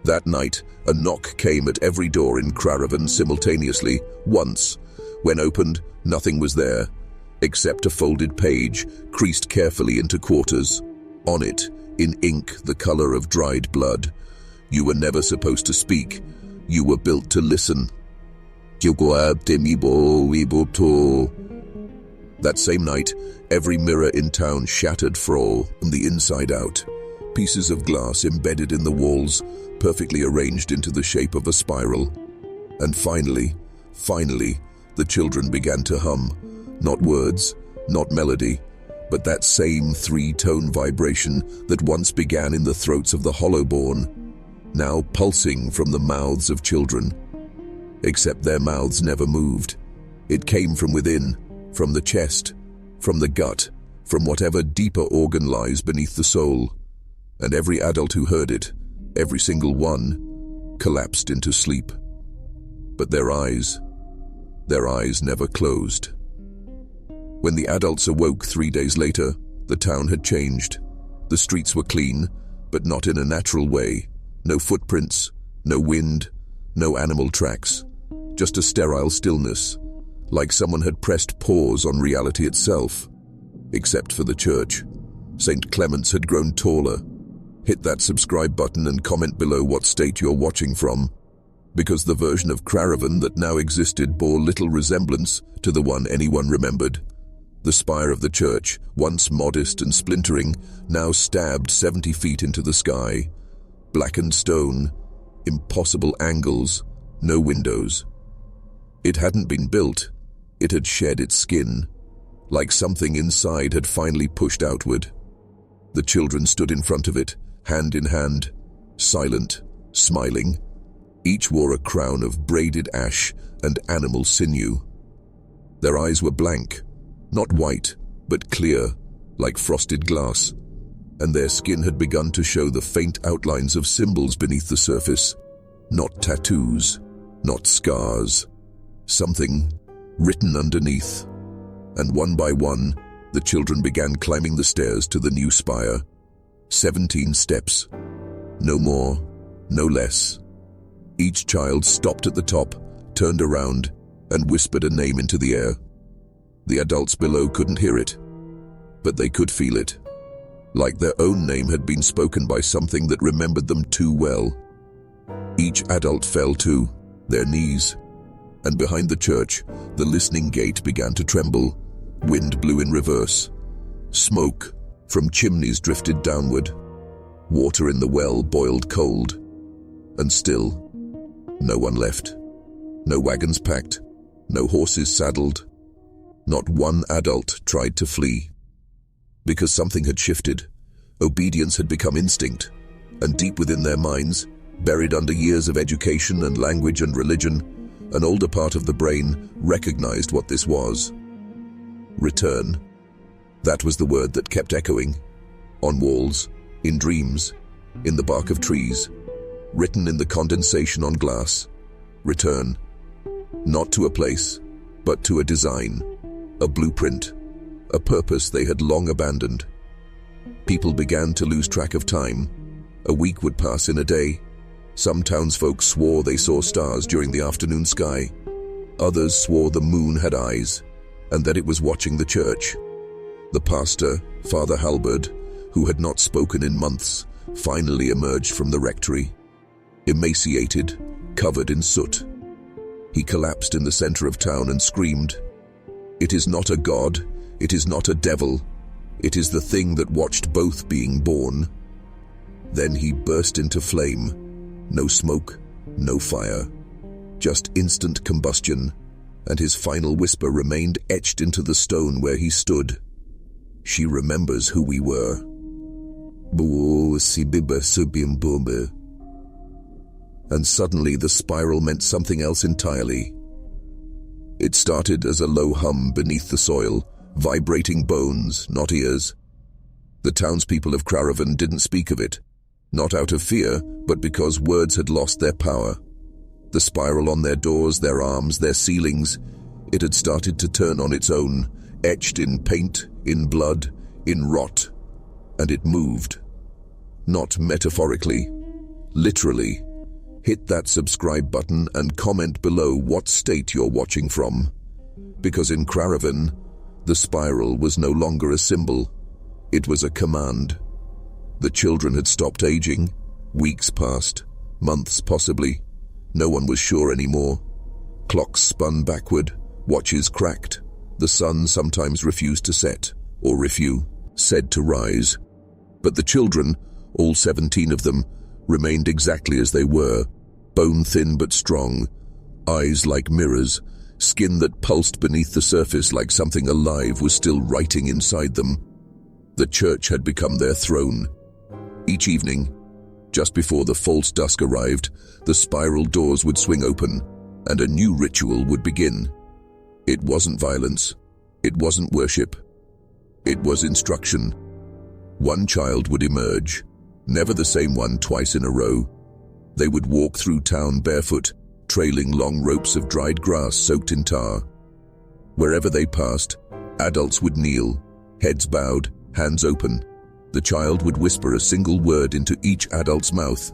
That night, a knock came at every door in Craravon simultaneously, once. When opened, nothing was there, except a folded page, creased carefully into quarters. On it, in ink the color of dried blood, "You were never supposed to speak. You were built to listen." That same night, every mirror in town shattered from the inside out. Pieces of glass embedded in the walls, perfectly arranged into the shape of a spiral. And finally, the children began to hum. Not words, not melody, but that same three-tone vibration that once began in the throats of the Hollowborn, now pulsing from the mouths of children. Except their mouths never moved. It came from within, from the chest, from the gut, from whatever deeper organ lies beneath the soul. And every adult who heard it, every single one, collapsed into sleep. But their eyes never closed. When the adults awoke 3 days later, the town had changed. The streets were clean, but not in a natural way. No footprints, no wind, no animal tracks. Just a sterile stillness, like someone had pressed pause on reality itself. Except for the church. St. Clement's had grown taller. Hit that subscribe button and comment below what state you're watching from, because the version of Caravan that now existed bore little resemblance to the one anyone remembered. The spire of the church, once modest and splintering, now stabbed 70 feet into the sky. Blackened stone, impossible angles, no windows. It hadn't been built, it had shed its skin, like something inside had finally pushed outward. The children stood in front of it, hand in hand, silent, smiling. Each wore a crown of braided ash and animal sinew. Their eyes were blank, not white, but clear, like frosted glass, and their skin had begun to show the faint outlines of symbols beneath the surface. Not tattoos, not scars. Something written underneath. And one by one, the children began climbing the stairs to the new spire. 17 steps. No more, no less. Each child stopped at the top, turned around, and whispered a name into the air. The adults below couldn't hear it, but they could feel it, like their own name had been spoken by something that remembered them too well. Each adult fell to their knees, and behind the church, the listening gate began to tremble. Wind blew in reverse. Smoke from chimneys drifted downward. Water in the well boiled cold. And still, no one left. No wagons packed, no horses saddled. Not one adult tried to flee. Because something had shifted. Obedience had become instinct, and deep within their minds, buried under years of education and language and religion, an older part of the brain recognized what this was. Return. That was the word that kept echoing. On walls, in dreams, in the bark of trees, written in the condensation on glass. Return. Not to a place, but to a design, a blueprint, a purpose they had long abandoned. People began to lose track of time. A week would pass in a day. Some townsfolk swore they saw stars during the afternoon sky. Others swore the moon had eyes, and that it was watching the church. The pastor, Father Halberd, who had not spoken in months, finally emerged from the rectory. Emaciated, covered in soot. He collapsed in the center of town and screamed, "It is not a god, it is not a devil, it is the thing that watched both being born." Then he burst into flame. No smoke, no fire, just instant combustion, and his final whisper remained etched into the stone where he stood. "She remembers who we were." And suddenly the spiral meant something else entirely. It started as a low hum beneath the soil, vibrating bones, not ears. The townspeople of Caravan didn't speak of it, not out of fear, but because words had lost their power. The spiral on their doors, their arms, their ceilings, it had started to turn on its own, etched in paint, in blood, in rot. And it moved. Not metaphorically, literally. Hit that subscribe button and comment below what state you're watching from. Because in Caravan, the spiral was no longer a symbol. It was a command. The children had stopped aging. Weeks passed, months possibly. No one was sure anymore. Clocks spun backward, watches cracked. The sun sometimes refused to set, or said to rise. But the children, all 17 of them, remained exactly as they were, bone-thin but strong, eyes like mirrors, skin that pulsed beneath the surface like something alive was still writing inside them. The church had become their throne. Each evening, just before the false dusk arrived, the spiral doors would swing open, and a new ritual would begin. It wasn't violence. It wasn't worship. It was instruction. One child would emerge, never the same one twice in a row. They would walk through town barefoot, trailing long ropes of dried grass soaked in tar. Wherever they passed, adults would kneel, heads bowed, hands open. The child would whisper a single word into each adult's mouth.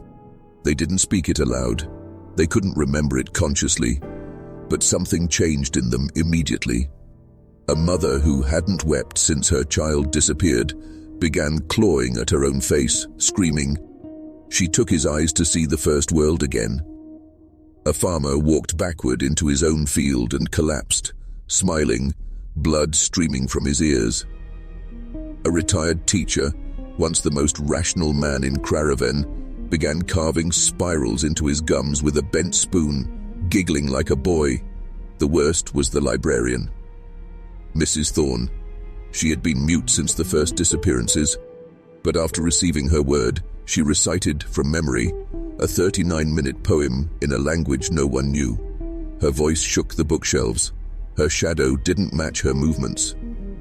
They didn't speak it aloud. They couldn't remember it consciously, but something changed in them immediately. A mother who hadn't wept since her child disappeared began clawing at her own face, screaming. She took his eyes to see the first world again. A farmer walked backward into his own field and collapsed, smiling, blood streaming from his ears. A retired teacher, once the most rational man in Craravon, began carving spirals into his gums with a bent spoon, giggling like a boy. The worst was the librarian, Mrs. Thorne. She had been mute since the first disappearances, but after receiving her word, she recited from memory a 39-minute poem in a language no one knew. Her voice shook the bookshelves. Her shadow didn't match her movements,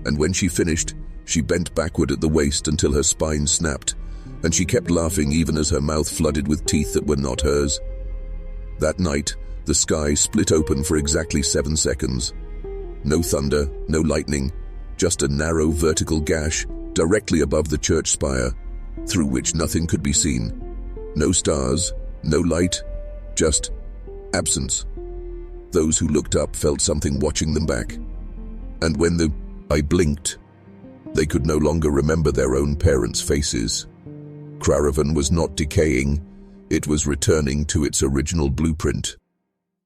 and when she finished, she bent backward at the waist until her spine snapped, and she kept laughing even as her mouth flooded with teeth that were not hers. That night, the sky split open for exactly 7 seconds. No thunder, no lightning, just a narrow vertical gash directly above the church spire, through which nothing could be seen. No stars, no light, just absence. Those who looked up felt something watching them back. And when I blinked, they could no longer remember their own parents' faces. Craravon was not decaying, it was returning to its original blueprint.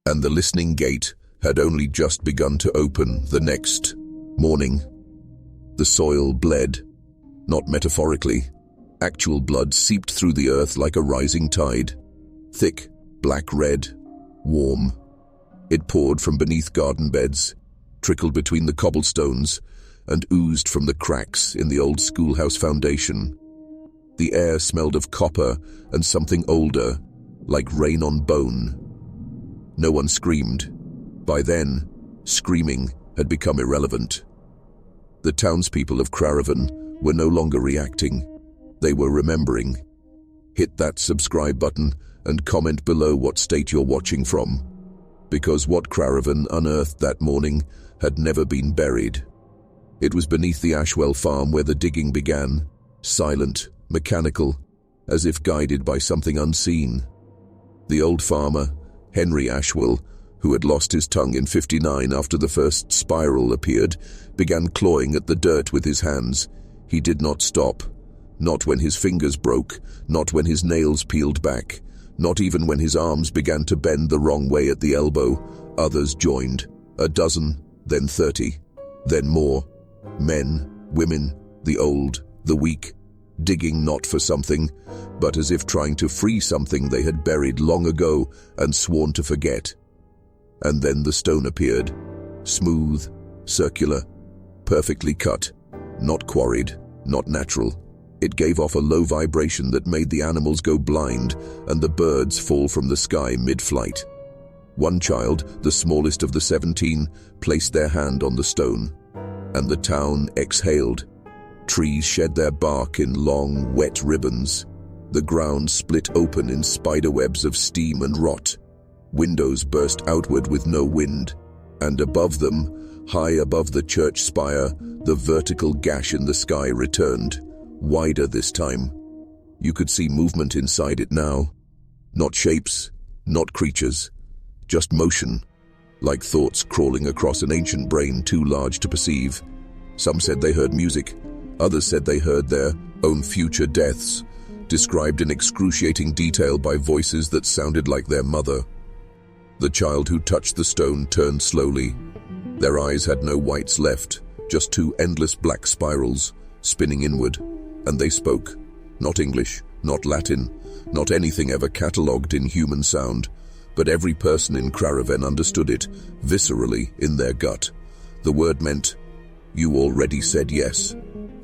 And the listening gate had only just begun to open the next morning. The soil bled, not metaphorically. Actual blood seeped through the earth like a rising tide. Thick, black-red, warm. It poured from beneath garden beds, trickled between the cobblestones, and oozed from the cracks in the old schoolhouse foundation. The air smelled of copper and something older, like rain on bone. No one screamed. By then, screaming had become irrelevant. The townspeople of Craravon were no longer reacting. They were remembering. Hit that subscribe button and comment below what state you're watching from, because what Craravon unearthed that morning had never been buried. It was beneath the Ashwell farm where the digging began, silent, mechanical, as if guided by something unseen. The old farmer, Henry Ashwell, who had lost his tongue in '59 after the first spiral appeared, began clawing at the dirt with his hands. He did not stop. Not when his fingers broke, not when his nails peeled back, not even when his arms began to bend the wrong way at the elbow. Others joined, 12, then 30, then more. Men, women, the old, the weak, digging not for something, but as if trying to free something they had buried long ago and sworn to forget. And then the stone appeared, smooth, circular, perfectly cut, not quarried, not natural. It gave off a low vibration that made the animals go blind and the birds fall from the sky mid-flight. One child, the smallest of the 17, placed their hand on the stone, and the town exhaled. Trees shed their bark in long, wet ribbons. The ground split open in spiderwebs of steam and rot. Windows burst outward with no wind, and above them, high above the church spire, the vertical gash in the sky returned, wider this time. You could see movement inside it now. Not shapes, not creatures, just motion, like thoughts crawling across an ancient brain too large to perceive. Some said they heard music, others said they heard their own future deaths, described in excruciating detail by voices that sounded like their mother. The child who touched the stone turned slowly. Their eyes had no whites left, just two endless black spirals, spinning inward, and they spoke. Not English, not Latin, not anything ever catalogued in human sound, but every person in Craravon understood it, viscerally, in their gut. The word meant, "You already said yes."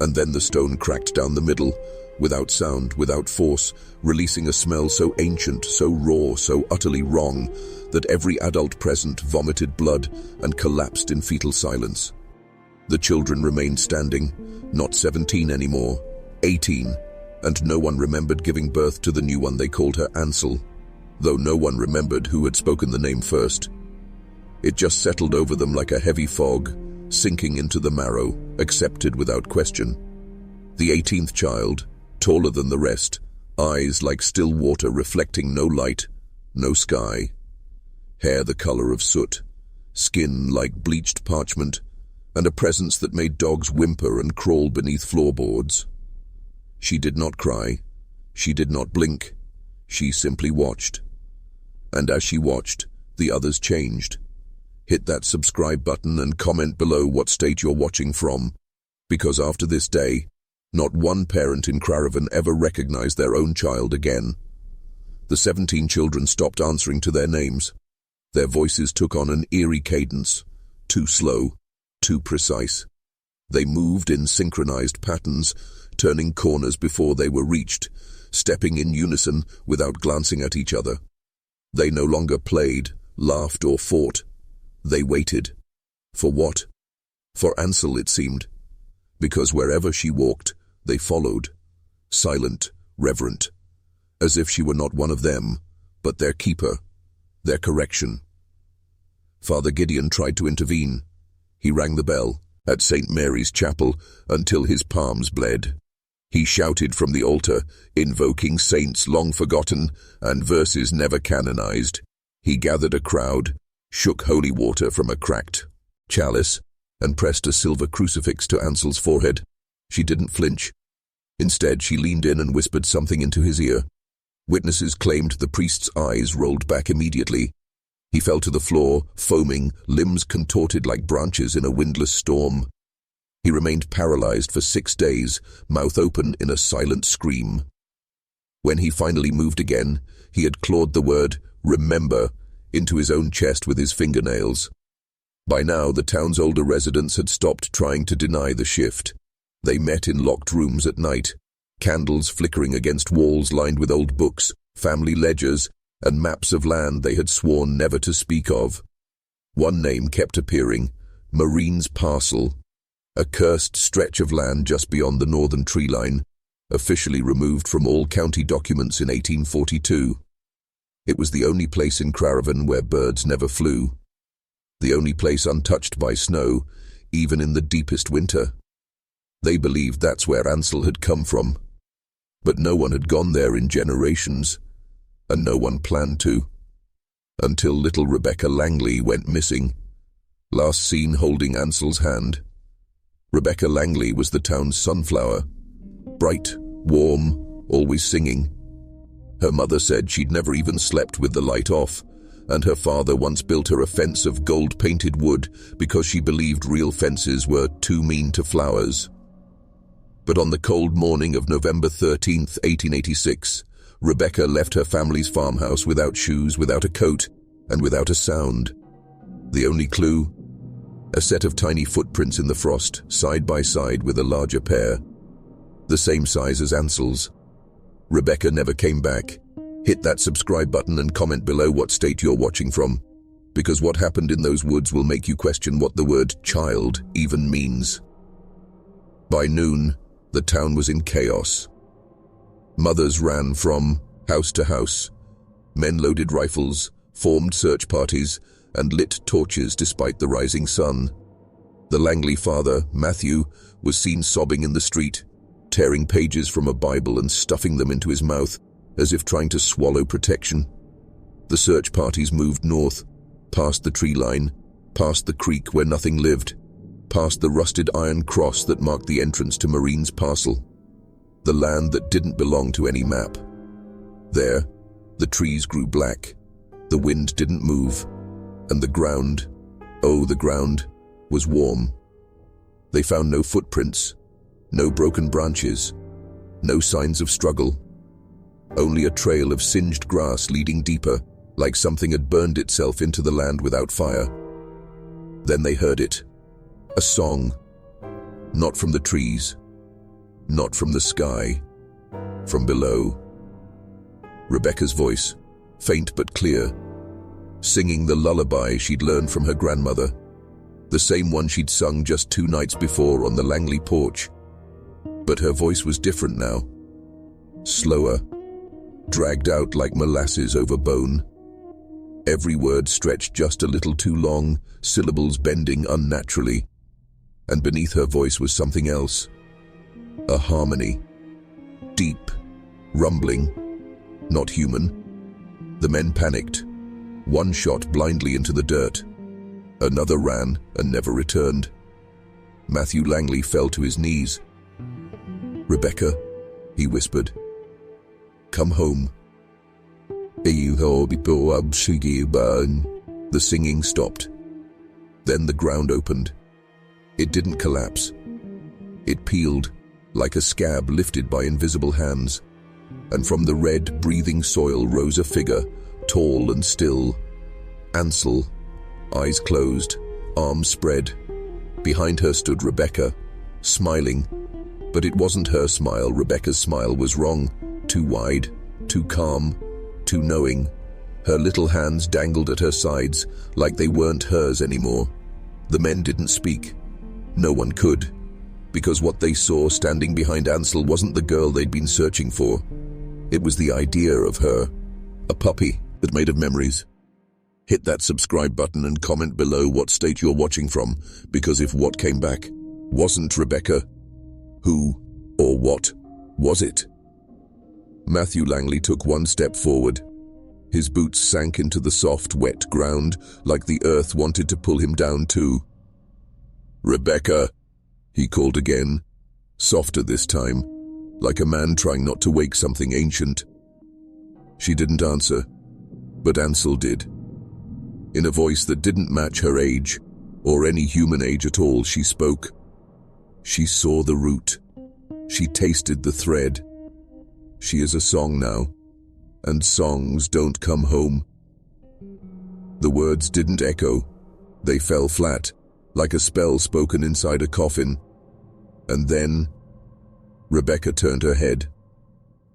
And then the stone cracked down the middle, without sound, without force, releasing a smell so ancient, so raw, so utterly wrong, that every adult present vomited blood and collapsed in fetal silence. The children remained standing, not 17 anymore, 18, and no one remembered giving birth to the new one. They called her Ansel, though no one remembered who had spoken the name first. It just settled over them like a heavy fog, sinking into the marrow, accepted without question. The 18th child, taller than the rest, eyes like still water reflecting no light, no sky, hair the color of soot, skin like bleached parchment, and a presence that made dogs whimper and crawl beneath floorboards. She did not cry. She did not blink. She simply watched. And as she watched, the others changed. Hit that subscribe button and comment below what state you're watching from, because after this day, not one parent in Craven ever recognized their own child again. The 17 children stopped answering to their names. Their voices took on an eerie cadence, too slow, too precise. They moved in synchronized patterns, turning corners before they were reached, stepping in unison without glancing at each other. They no longer played, laughed, or fought. They waited. For what? For Ansel, it seemed. Because wherever she walked, they followed, silent, reverent, as if she were not one of them, but their keeper, their correction. Father Gideon tried to intervene. He rang the bell at St. Mary's Chapel until his palms bled. He shouted from the altar, invoking saints long forgotten and verses never canonized. He gathered a crowd, shook holy water from a cracked chalice, and pressed a silver crucifix to Ansel's forehead. She didn't flinch. Instead, she leaned in and whispered something into his ear. Witnesses claimed the priest's eyes rolled back immediately. He fell to the floor, foaming, limbs contorted like branches in a windless storm. He remained paralyzed for 6 days, mouth open in a silent scream. When he finally moved again, he had clawed the word, "remember," into his own chest with his fingernails. By now, the town's older residents had stopped trying to deny the shift. They met in locked rooms at night, candles flickering against walls lined with old books, family ledgers, and maps of land they had sworn never to speak of. One name kept appearing, Marine's Parcel, a cursed stretch of land just beyond the northern tree line, officially removed from all county documents in 1842. It was the only place in Craven where birds never flew, the only place untouched by snow, even in the deepest winter. They believed that's where Ansel had come from, but no one had gone there in generations, and no one planned to, until little Rebecca Langley went missing, last seen holding Ansel's hand. Rebecca Langley was the town's sunflower, bright, warm, always singing. Her mother said she'd never even slept with the light off, and her father once built her a fence of gold-painted wood because she believed real fences were too mean to flowers. But on the cold morning of November 13th, 1886, Rebecca left her family's farmhouse without shoes, without a coat, and without a sound. The only clue? A set of tiny footprints in the frost, side by side with a larger pair, the same size as Ansel's. Rebecca never came back. Hit that subscribe button and comment below what state you're watching from, because what happened in those woods will make you question what the word child even means. By noon, the town was in chaos. Mothers ran from house to house. Men loaded rifles, formed search parties, and lit torches despite the rising sun. The Langley father, Matthew, was seen sobbing in the street, tearing pages from a Bible and stuffing them into his mouth, as if trying to swallow protection. The search parties moved north, past the tree line, past the creek where nothing lived, past the rusted iron cross that marked the entrance to Marine's Parcel, the land that didn't belong to any map. There, the trees grew black, the wind didn't move, and the ground, oh, the ground, was warm. They found no footprints, no broken branches, no signs of struggle, only a trail of singed grass leading deeper, like something had burned itself into the land without fire. Then they heard it, a song, not from the trees, not from the sky, From below, Rebecca's voice, faint but clear, singing the lullaby she'd learned from her grandmother, the same one she'd sung just 2 nights before on the Langley porch. But her voice was different now. Slower, dragged out like molasses over bone. Every word stretched just a little too long, syllables bending unnaturally. And beneath her voice was something else. A harmony. Deep, rumbling, not human. The men panicked. One shot blindly into the dirt. Another ran and never returned. Matthew Langley fell to his knees. "Rebecca," he whispered. "Come home." The singing stopped. Then the ground opened. It didn't collapse. It peeled, like a scab lifted by invisible hands. And from the red, breathing soil rose a figure, tall and still. Ansel, eyes closed, arms spread. Behind her stood Rebecca, smiling. But it wasn't her smile. Rebecca's smile was wrong. Too wide, too calm, too knowing. Her little hands dangled at her sides, like they weren't hers anymore. The men didn't speak. No one could. Because what they saw standing behind Ansel wasn't the girl they'd been searching for. It was the idea of her. A puppy that made of memories. Hit that subscribe button and comment below what state you're watching from, because if what came back wasn't Rebecca, who or what was it? Matthew Langley took one step forward. His boots sank into the soft, wet ground, like the earth wanted to pull him down too. "Rebecca," he called again, softer this time, like a man trying not to wake something ancient. She didn't answer, but Ansel did. In a voice that didn't match her age, or any human age at all, she spoke. She saw the root. She tasted the thread. She is a song now, and songs don't come home. The words didn't echo. They fell flat, like a spell spoken inside a coffin. And then, Rebecca turned her head,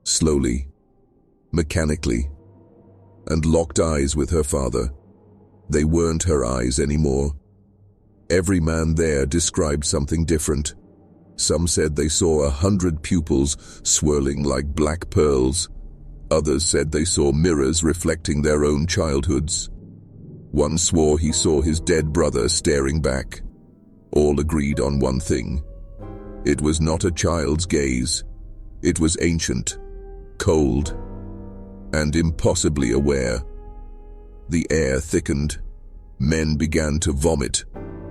slowly, mechanically, and locked eyes with her father. They weren't her eyes anymore. Every man there described something different. Some said they saw 100 pupils swirling like black pearls. Others said they saw mirrors reflecting their own childhoods. One swore he saw his dead brother staring back. All agreed on one thing. It was not a child's gaze. It was ancient, cold, and impossibly aware. The air thickened. Men began to vomit.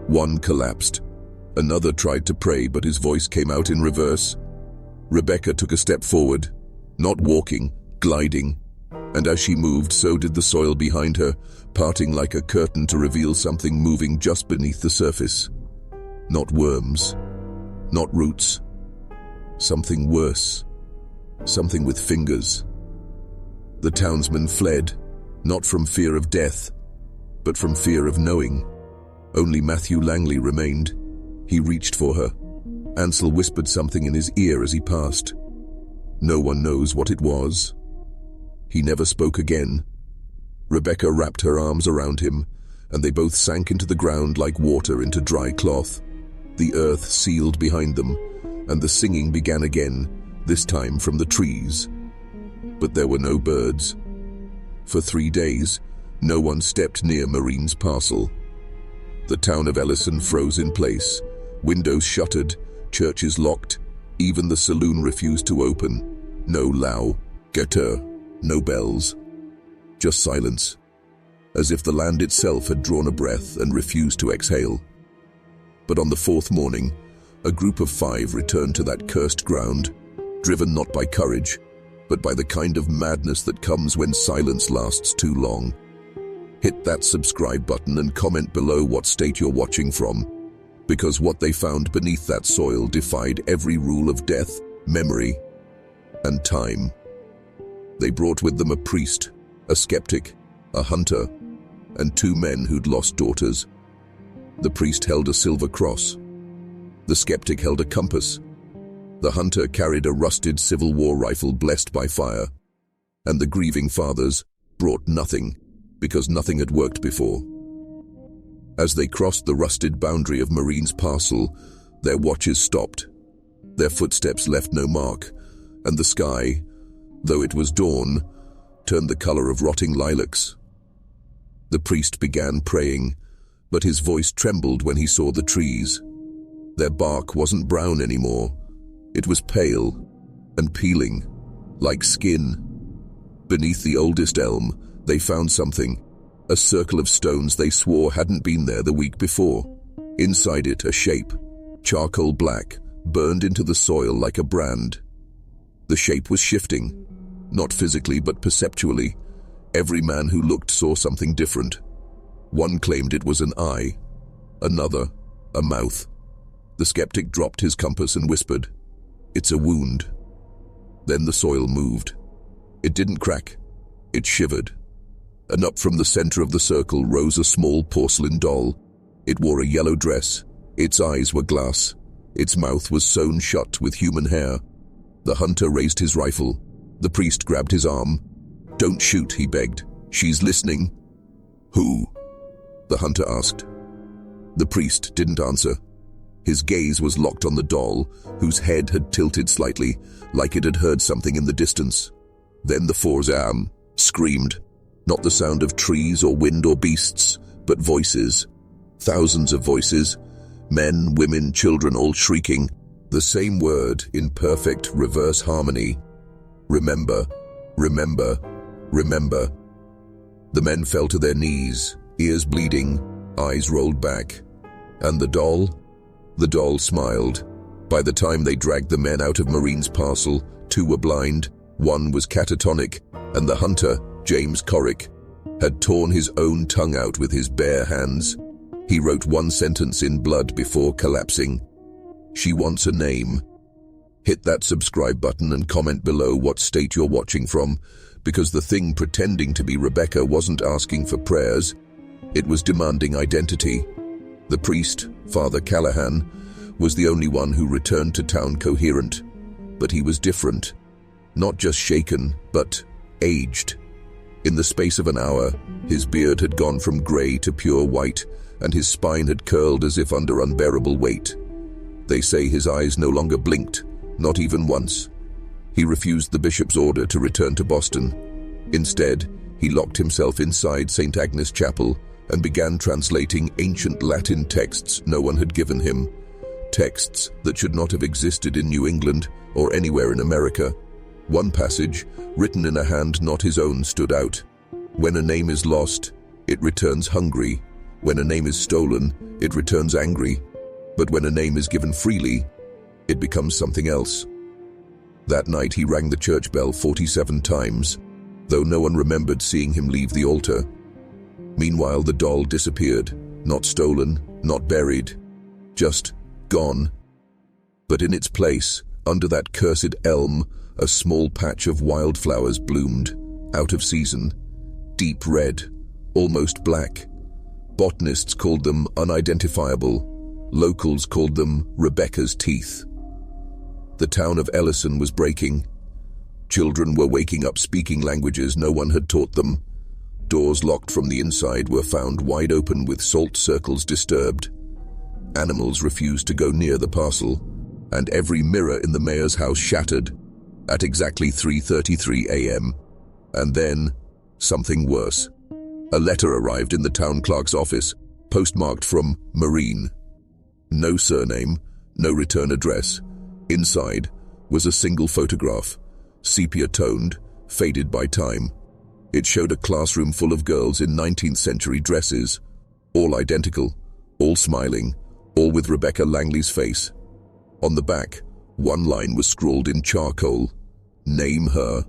One collapsed. Another tried to pray, but his voice came out in reverse. Rebecca took a step forward, not walking, gliding. And as she moved, so did the soil behind her, parting like a curtain to reveal something moving just beneath the surface. Not worms, not roots. Something worse. Something with fingers. The townsmen fled, not from fear of death, but from fear of knowing. Only Matthew Langley remained. He reached for her. Ansel whispered something in his ear as he passed. No one knows what it was. He never spoke again. Rebecca wrapped her arms around him, and they both sank into the ground like water into dry cloth. The earth sealed behind them, and the singing began again, this time from the trees. But there were no birds. For 3 days, no one stepped near Marine's parcel. The town of Ellison froze in place, windows shuttered, churches locked, even the saloon refused to open. No Lau, Getter, no bells. Just silence, as if the land itself had drawn a breath and refused to exhale. But on the 4th morning, a group of 5 returned to that cursed ground, driven not by courage, but by the kind of madness that comes when silence lasts too long. Hit that subscribe button and comment below what state you're watching from, because what they found beneath that soil defied every rule of death, memory, and time. They brought with them a priest, a skeptic, a hunter, and 2 men who'd lost daughters. The priest held a silver cross. The skeptic held a compass. The hunter carried a rusted Civil War rifle blessed by fire, and the grieving fathers brought nothing, because nothing had worked before. As they crossed the rusted boundary of Marine's parcel, their watches stopped. Their footsteps left no mark, and the sky, though it was dawn, turned the color of rotting lilacs. The priest began praying, but his voice trembled when he saw the trees. Their bark wasn't brown anymore. It was pale and peeling, like skin. Beneath the oldest elm, they found something, a circle of stones they swore hadn't been there the week before. Inside it, a shape, charcoal black, burned into the soil like a brand. The shape was shifting, not physically but perceptually. Every man who looked saw something different. One claimed it was an eye, another, a mouth. The skeptic dropped his compass and whispered, "It's a wound." Then the soil moved. It didn't crack, it shivered. And up from the center of the circle rose a small porcelain doll. It wore a yellow dress, its eyes were glass, its mouth was sewn shut with human hair. The hunter raised his rifle. The priest grabbed his arm. "Don't shoot," he begged. "She's listening." "Who?" the hunter asked. The priest didn't answer. His gaze was locked on the doll, whose head had tilted slightly, like it had heard something in the distance. Then the Forzam screamed, not the sound of trees or wind or beasts, but voices. Thousands of voices, men, women, children, all shrieking, the same word in perfect reverse harmony. "Remember, remember, remember." The men fell to their knees, ears bleeding, eyes rolled back. And the doll? The doll smiled. By the time they dragged the men out of Marine's parcel, 2 were blind, 1 was catatonic, and the hunter, James Corrick, had torn his own tongue out with his bare hands. He wrote 1 sentence in blood before collapsing. "She wants a name." Hit that subscribe button and comment below what state you're watching from, because the thing pretending to be Rebecca wasn't asking for prayers, it was demanding identity. The priest, Father Callahan, was the only one who returned to town coherent. But he was different. Not just shaken, but aged. In the space of an hour, his beard had gone from grey to pure white, and his spine had curled as if under unbearable weight. They say his eyes no longer blinked, not even once. He refused the bishop's order to return to Boston. Instead, he locked himself inside St. Agnes Chapel and began translating ancient Latin texts no one had given him. Texts that should not have existed in New England or anywhere in America. One passage, written in a hand not his own, stood out. "When a name is lost, it returns hungry. When a name is stolen, it returns angry. But when a name is given freely, it becomes something else." That night he rang the church bell 47 times, though no one remembered seeing him leave the altar. Meanwhile, the doll disappeared, not stolen, not buried, just gone. But in its place, under that cursed elm, a small patch of wildflowers bloomed, out of season, deep red, almost black. Botanists called them unidentifiable. Locals called them Rebecca's teeth. The town of Ellison was breaking. Children were waking up speaking languages no one had taught them. Doors locked from the inside were found wide open with salt circles disturbed. Animals refused to go near the parcel, and every mirror in the mayor's house shattered at exactly 3:33 a.m. And then, something worse. A letter arrived in the town clerk's office, postmarked from Marine. No surname, no return address. Inside was a single photograph, sepia-toned, faded by time. It showed a classroom full of girls in 19th century dresses, all identical, all smiling, all with Rebecca Langley's face. On the back, one line was scrawled in charcoal: "Name her,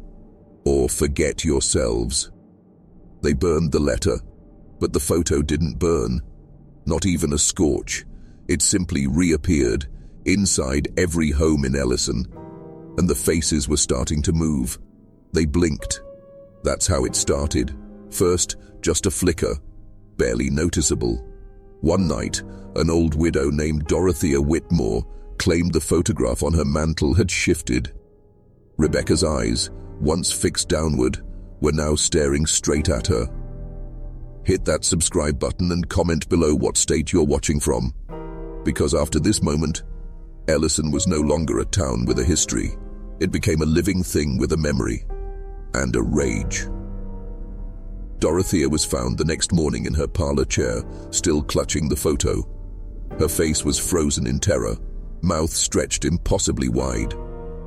or forget yourselves." They burned the letter, but the photo didn't burn, not even a scorch. It simply reappeared inside every home in Ellison, and the faces were starting to move. They blinked. That's how it started. First, just a flicker, barely noticeable. One night, an old widow named Dorothea Whitmore claimed the photograph on her mantle had shifted. Rebecca's eyes, once fixed downward, were now staring straight at her. Hit that subscribe button and comment below what state you're watching from. Because after this moment, Ellison was no longer a town with a history. It became a living thing with a memory and a rage. Dorothea was found the next morning in her parlor chair, still clutching the photo. Her face was frozen in terror, mouth stretched impossibly wide.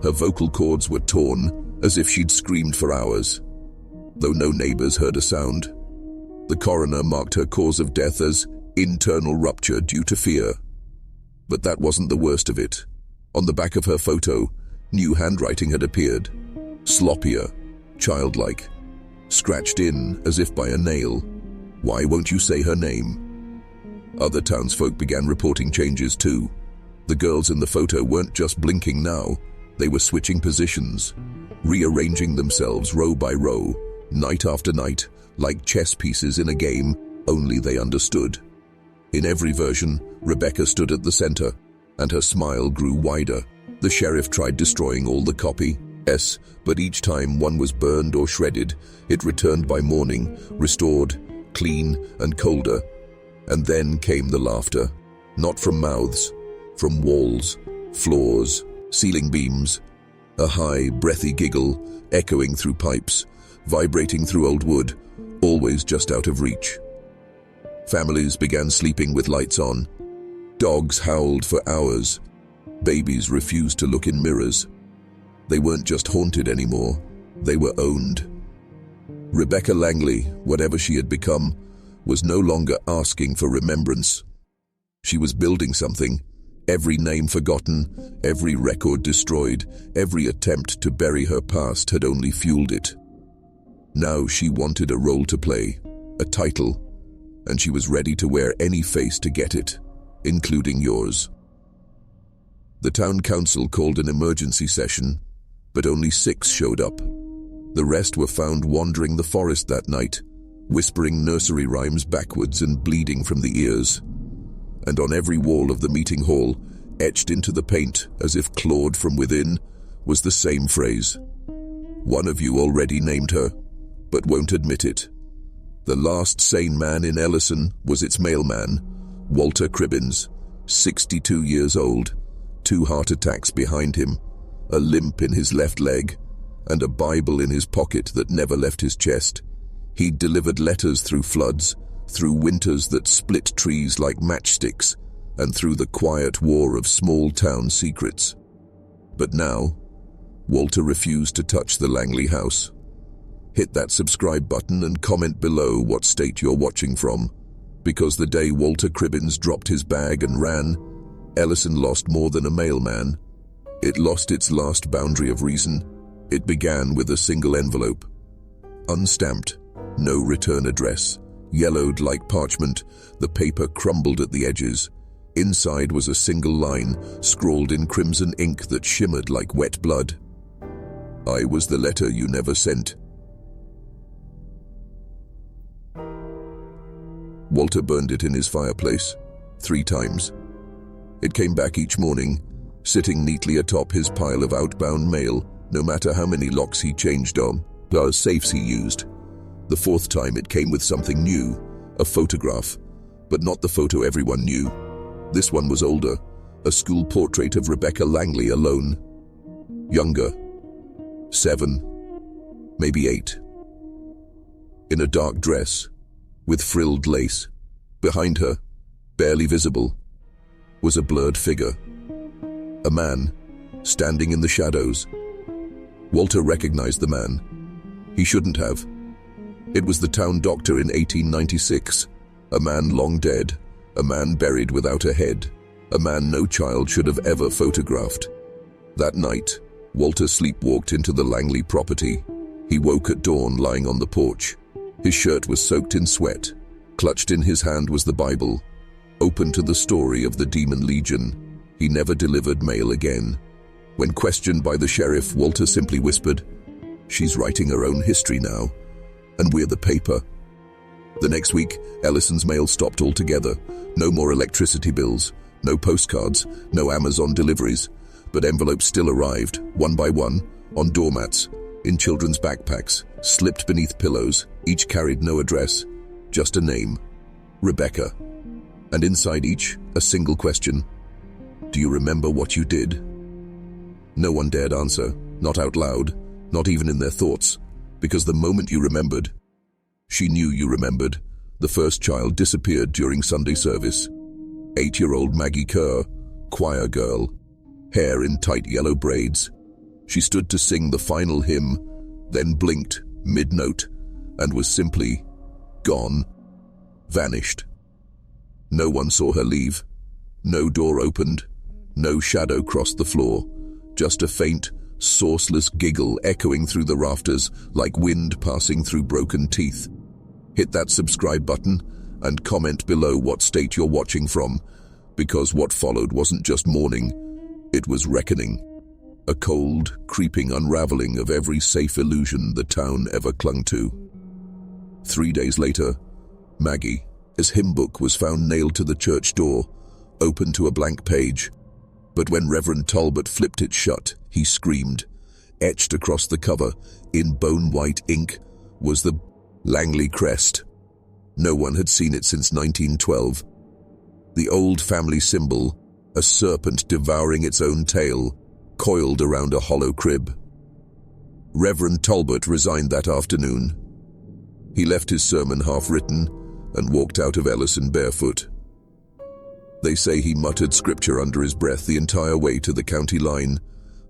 Her vocal cords were torn, as if she'd screamed for hours. Though no neighbors heard a sound, the coroner marked her cause of death as internal rupture due to fear. But that wasn't the worst of it. On the back of her photo, new handwriting had appeared. Sloppier, childlike, scratched in as if by a nail. Why won't you say her name? Other townsfolk began reporting changes too. The girls in the photo weren't just blinking now, they were switching positions, rearranging themselves row by row, night after night, like chess pieces in a game only they understood. In every version, Rebecca stood at the center, and her smile grew wider. The sheriff tried destroying all the copy, but each time one was burned or shredded, it returned by morning, restored, clean and colder. And then came the laughter, not from mouths, from walls, floors, ceiling beams, a high, breathy giggle echoing through pipes, vibrating through old wood, always just out of reach. Families began sleeping with lights on. Dogs howled for hours. Babies refused to look in mirrors. They weren't just haunted anymore, they were owned. Rebecca Langley, whatever she had become, was no longer asking for remembrance. She was building something. Every name forgotten, every record destroyed, every attempt to bury her past had only fueled it. Now she wanted a role to play, a title, and she was ready to wear any face to get it, including yours. The town council called an emergency session, but only 6 showed up. The rest were found wandering the forest that night, whispering nursery rhymes backwards and bleeding from the ears. And on every wall of the meeting hall, etched into the paint as if clawed from within, was the same phrase. One of you already named her, but won't admit it. The last sane man in Ellison was its mailman, Walter Cribbins, 62 years old, 2 heart attacks behind him, a limp in his left leg, and a Bible in his pocket that never left his chest. He'd delivered letters through floods, through winters that split trees like matchsticks, and through the quiet war of small-town secrets. But now, Walter refused to touch the Langley house. Hit that subscribe button and comment below what state you're watching from, because the day Walter Cribbins dropped his bag and ran, Ellison lost more than a mailman. It lost its last boundary of reason. It began with a single envelope. Unstamped, no return address. Yellowed like parchment, the paper crumbled at the edges. Inside was a single line, scrawled in crimson ink that shimmered like wet blood. I was the letter you never sent. Walter burned it in his fireplace, 3 times. It came back each morning, sitting neatly atop his pile of outbound mail, no matter how many locks he changed on, or safes he used. The 4th time it came with something new, a photograph, but not the photo everyone knew. This one was older, a school portrait of Rebecca Langley alone. Younger, 7, maybe 8. In a dark dress, with frilled lace. Behind her, barely visible, was a blurred figure. A man, standing in the shadows. Walter recognized the man. He shouldn't have. It was the town doctor in 1896, a man long dead, a man buried without a head, a man no child should have ever photographed. That night, Walter sleepwalked into the Langley property. He woke at dawn lying on the porch. His shirt was soaked in sweat. Clutched in his hand was the Bible, open to the story of the Demon Legion. He never delivered mail again. When questioned by the sheriff, Walter simply whispered, "She's writing her own history now, and we're the paper." The next week, Ellison's mail stopped altogether. No more electricity bills, No postcards, no Amazon deliveries, but envelopes still arrived, one by one, on doormats, in children's backpacks, slipped beneath pillows. Each carried no address, just a name, Rebecca. And inside each, a single question. Do you remember what you did? No one dared answer, not out loud, not even in their thoughts, because the moment you remembered, she knew you remembered. The first child disappeared during Sunday service. 8-year-old Maggie Kerr, choir girl, hair in tight yellow braids. She stood to sing the final hymn, then blinked mid-note, and was simply gone, vanished. No one saw her leave. No door opened. No shadow crossed the floor. Just a faint, sourceless giggle echoing through the rafters like wind passing through broken teeth. Hit that subscribe button and comment below what state you're watching from, because what followed wasn't just mourning, it was reckoning. A cold, creeping unraveling of every safe illusion the town ever clung to. 3 days later, Maggie, his hymn book was found nailed to the church door, open to a blank page. But when Reverend Talbot flipped it shut, he screamed. Etched across the cover, in bone-white ink, was the Langley crest. No one had seen it since 1912. The old family symbol, a serpent devouring its own tail, coiled around a hollow crib. Reverend Talbot resigned that afternoon. He left his sermon half-written and walked out of Ellison barefoot. They say he muttered scripture under his breath the entire way to the county line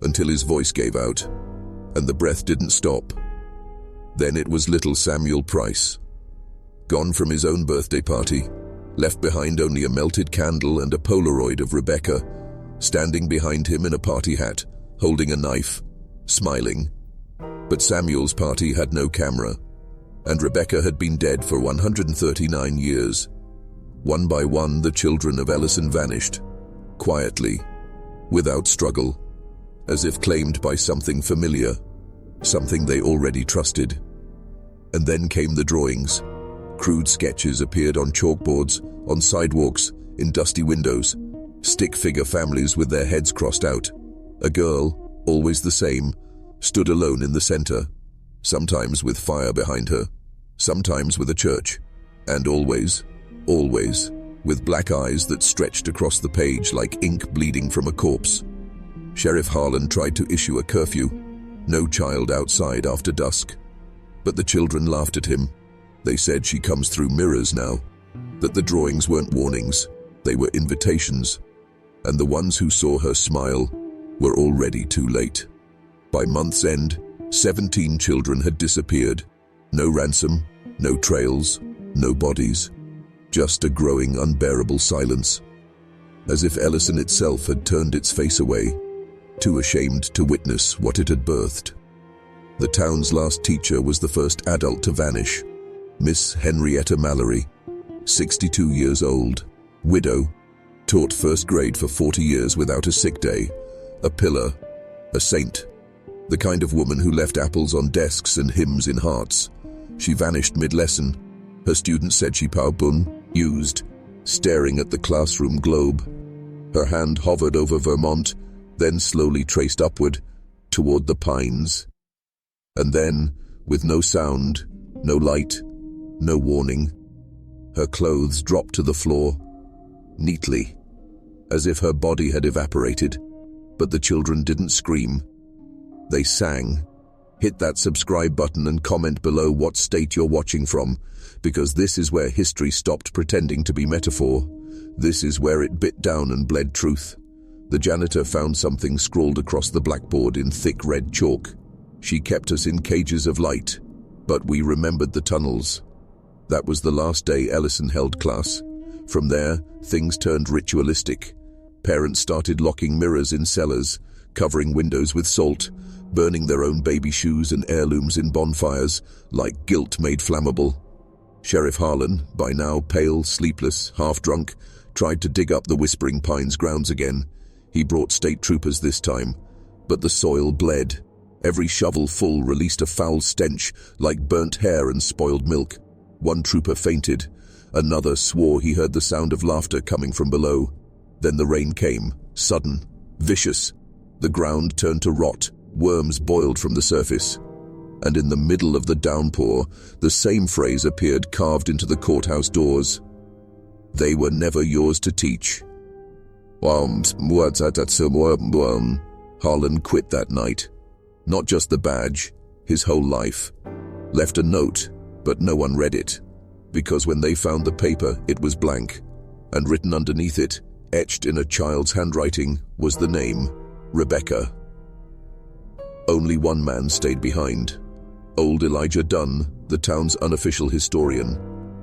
until his voice gave out, and the breath didn't stop. Then it was little Samuel Price. Gone from his own birthday party, left behind only a melted candle and a Polaroid of Rebecca, standing behind him in a party hat, holding a knife, smiling. But Samuel's party had no camera, and Rebecca had been dead for 139 years. One by one, the children of Ellison vanished, quietly, without struggle, as if claimed by something familiar, something they already trusted. And then came the drawings. Crude sketches appeared on chalkboards, on sidewalks, in dusty windows, stick figure families with their heads crossed out. A girl, always the same, stood alone in the center, sometimes with fire behind her, sometimes with a church, and always, with black eyes that stretched across the page like ink bleeding from a corpse. Sheriff Harlan tried to issue a curfew. No child outside after dusk. But the children laughed at him. They said she comes through mirrors now, that the drawings weren't warnings, they were invitations, and the ones who saw her smile were already too late. By month's end, 17 children had disappeared. No ransom, no trails, no bodies. Just a growing, unbearable silence, as if Ellison itself had turned its face away, too ashamed to witness what it had birthed. The town's last teacher was the first adult to vanish, Miss Henrietta Mallory, 62 years old, widow, taught first grade for 40 years without a sick day, a pillar, a saint, the kind of woman who left apples on desks and hymns in hearts. She vanished mid-lesson. Her students said she used, staring at the classroom globe. Her hand hovered over Vermont, then slowly traced upward, toward the pines. And then, with no sound, no light, no warning, her clothes dropped to the floor, neatly, as if her body had evaporated. But the children didn't scream. They sang. Hit that subscribe button and comment below what state you're watching from, because this is where history stopped pretending to be metaphor. This is where it bit down and bled truth. The janitor found something scrawled across the blackboard in thick red chalk. She kept us in cages of light, but we remembered the tunnels. That was the last day Ellison held class. From there, things turned ritualistic. Parents started locking mirrors in cellars, covering windows with salt, burning their own baby shoes and heirlooms in bonfires, like guilt made flammable. Sheriff Harlan, by now pale, sleepless, half-drunk, tried to dig up the Whispering Pines grounds again. He brought state troopers this time, but the soil bled. Every shovel full released a foul stench, like burnt hair and spoiled milk. One trooper fainted. Another swore he heard the sound of laughter coming from below. Then the rain came, sudden, vicious. The ground turned to rot, worms boiled from the surface. And in the middle of the downpour, the same phrase appeared carved into the courthouse doors. They were never yours to teach. Harlan quit that night. Not just the badge, his whole life. Left a note, but no one read it. Because when they found the paper, it was blank. And written underneath it, etched in a child's handwriting, was the name, Rebecca. Only one man stayed behind. Old Elijah Dunn, the town's unofficial historian.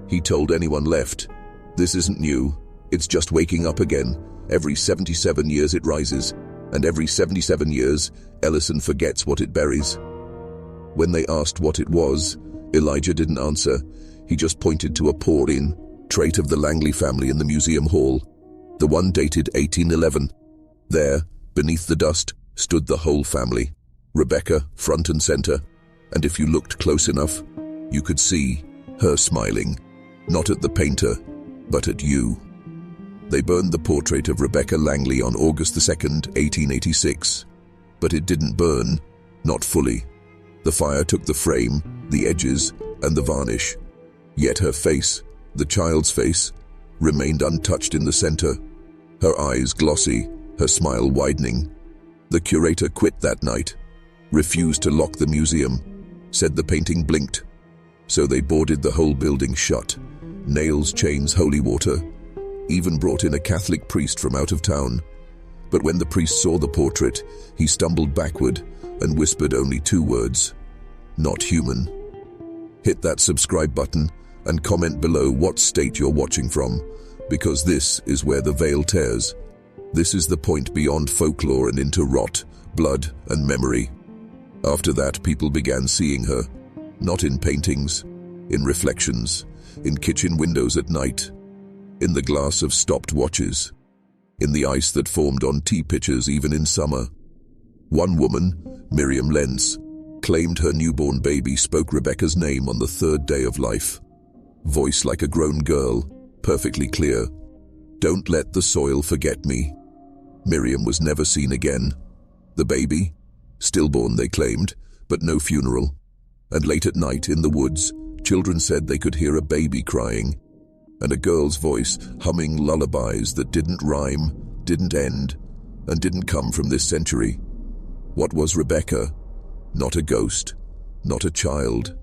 He told anyone left, "This isn't new. It's just waking up again. Every 77 years it rises, and every 77 years, Ellison forgets what it buries." When they asked what it was, Elijah didn't answer. He just pointed to a pour-in, trait of the Langley family in the museum hall, the one dated 1811. There, beneath the dust, stood the whole family, Rebecca front and center, and if you looked close enough, you could see her smiling, not at the painter, but at you. They burned the portrait of Rebecca Langley on August the 2nd, 1886, but it didn't burn, not fully. The fire took the frame, the edges, and the varnish. Yet her face, the child's face, remained untouched in the center, her eyes glossy, her smile widening. The curator quit that night, refused to lock the museum, said the painting blinked. So they boarded the whole building shut, nails, chains, holy water, even brought in a Catholic priest from out of town. But when the priest saw the portrait, he stumbled backward and whispered only 2 words, "Not human." Hit that subscribe button and comment below what state you're watching from, because this is where the veil tears. This is the point beyond folklore and into rot, blood, and memory. After that, people began seeing her, not in paintings, in reflections, in kitchen windows at night, in the glass of stopped watches, in the ice that formed on tea pitchers even in summer. One woman, Miriam Lentz, claimed her newborn baby spoke Rebecca's name on the 3rd day of life. Voice like a grown girl, perfectly clear. "Don't let the soil forget me." Miriam was never seen again. The baby? Stillborn, they claimed, but no funeral. And late at night in the woods, children said they could hear a baby crying, and a girl's voice humming lullabies that didn't rhyme, didn't end, and didn't come from this century. What was Rebecca? Not a ghost, not a child.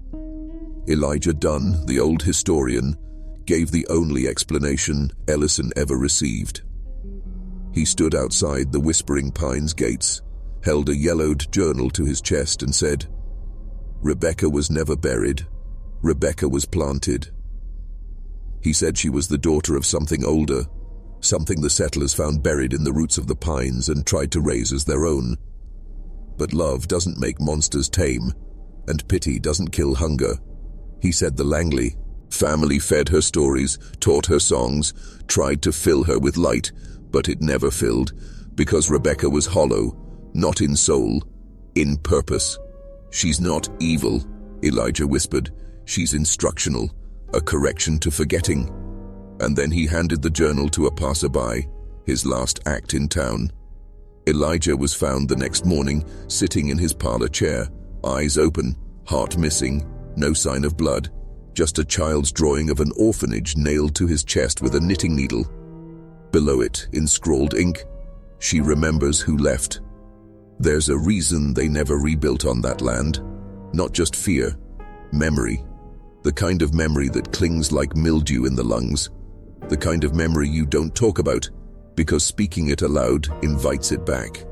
Elijah Dunn, the old historian, gave the only explanation Ellison ever received. He stood outside the Whispering Pines gates, held a yellowed journal to his chest and said, "Rebecca was never buried. Rebecca was planted." He said she was the daughter of something older, something the settlers found buried in the roots of the pines and tried to raise as their own. But love doesn't make monsters tame, and pity doesn't kill hunger. He said the Langley family fed her stories, taught her songs, tried to fill her with light, but it never filled, because Rebecca was hollow, not in soul, in purpose. "She's not evil," Elijah whispered. "She's instructional, a correction to forgetting." And then he handed the journal to a passerby, his last act in town. Elijah was found the next morning, sitting in his parlor chair, eyes open, heart missing, no sign of blood, just a child's drawing of an orphanage nailed to his chest with a knitting needle. Below it, in scrawled ink, "She remembers who left." There's a reason they never rebuilt on that land. Not just fear, memory. The kind of memory that clings like mildew in the lungs. The kind of memory you don't talk about, because speaking it aloud invites it back.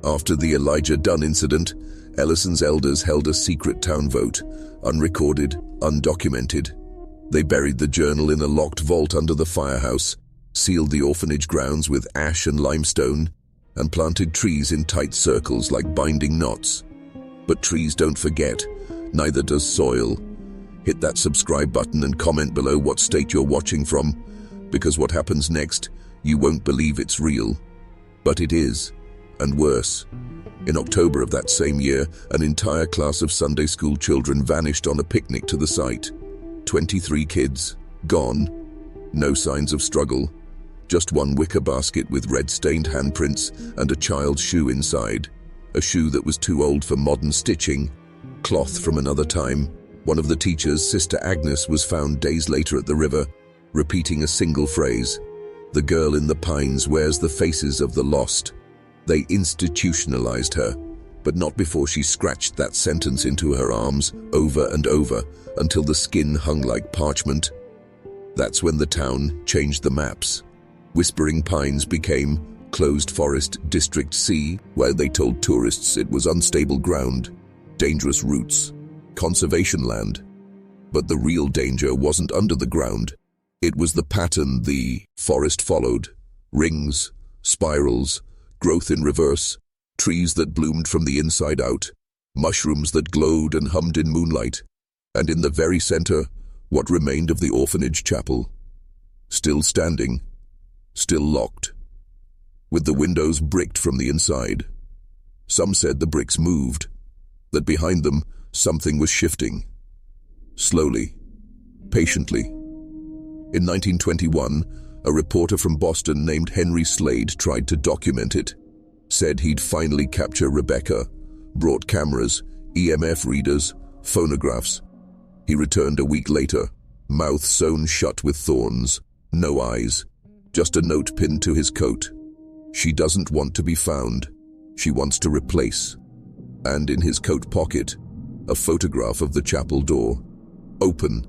After the Elijah Dunn incident, Ellison's elders held a secret town vote, unrecorded, undocumented. They buried the journal in a locked vault under the firehouse, sealed the orphanage grounds with ash and limestone, and planted trees in tight circles like binding knots. But trees don't forget, neither does soil. Hit that subscribe button and comment below what state you're watching from, because what happens next, you won't believe it's real. But it is, and worse. In October of that same year, an entire class of Sunday school children vanished on a picnic to the site. 23 kids, gone. No signs of struggle, Just one wicker basket with red-stained handprints and a child's shoe inside. A shoe that was too old for modern stitching. Cloth from another time. One of the teachers, Sister Agnes, was found days later at the river, repeating a single phrase. "The girl in the pines wears the faces of the lost." They institutionalized her, but not before she scratched that sentence into her arms over and over until the skin hung like parchment. That's when the town changed the maps. Whispering Pines became Closed Forest District C, where they told tourists it was unstable ground, dangerous routes, conservation land. But the real danger wasn't under the ground. It was the pattern the forest followed. Rings, spirals, growth in reverse, trees that bloomed from the inside out, mushrooms that glowed and hummed in moonlight, and in the very center, what remained of the orphanage chapel. Still standing, still locked, with the windows bricked from the inside. Some said the bricks moved, that behind them something was shifting. Slowly, patiently. In 1921, a reporter from Boston named Henry Slade tried to document it. Said he'd finally capture Rebecca, brought cameras, EMF readers, phonographs. He returned a week later, mouth sewn shut with thorns, no eyes, just a note pinned to his coat. She doesn't want to be found. She wants to replace. And in his coat pocket, a photograph of the chapel door. Open.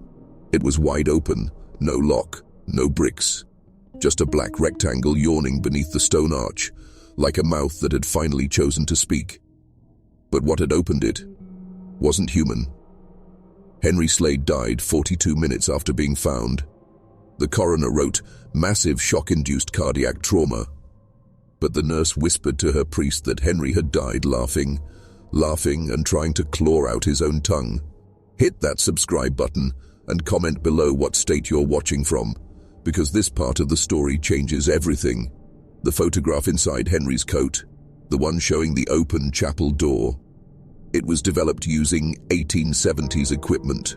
It was wide open, no lock, no bricks. Just a black rectangle yawning beneath the stone arch, like a mouth that had finally chosen to speak. But what had opened it wasn't human. Henry Slade died 42 minutes after being found. The coroner wrote, "Massive shock-induced cardiac trauma." But the nurse whispered to her priest that Henry had died laughing and trying to claw out his own tongue. Hit that subscribe button and comment below what state you're watching from, because this part of the story changes everything. The photograph inside Henry's coat, the one showing the open chapel door. It was developed using 1870s equipment.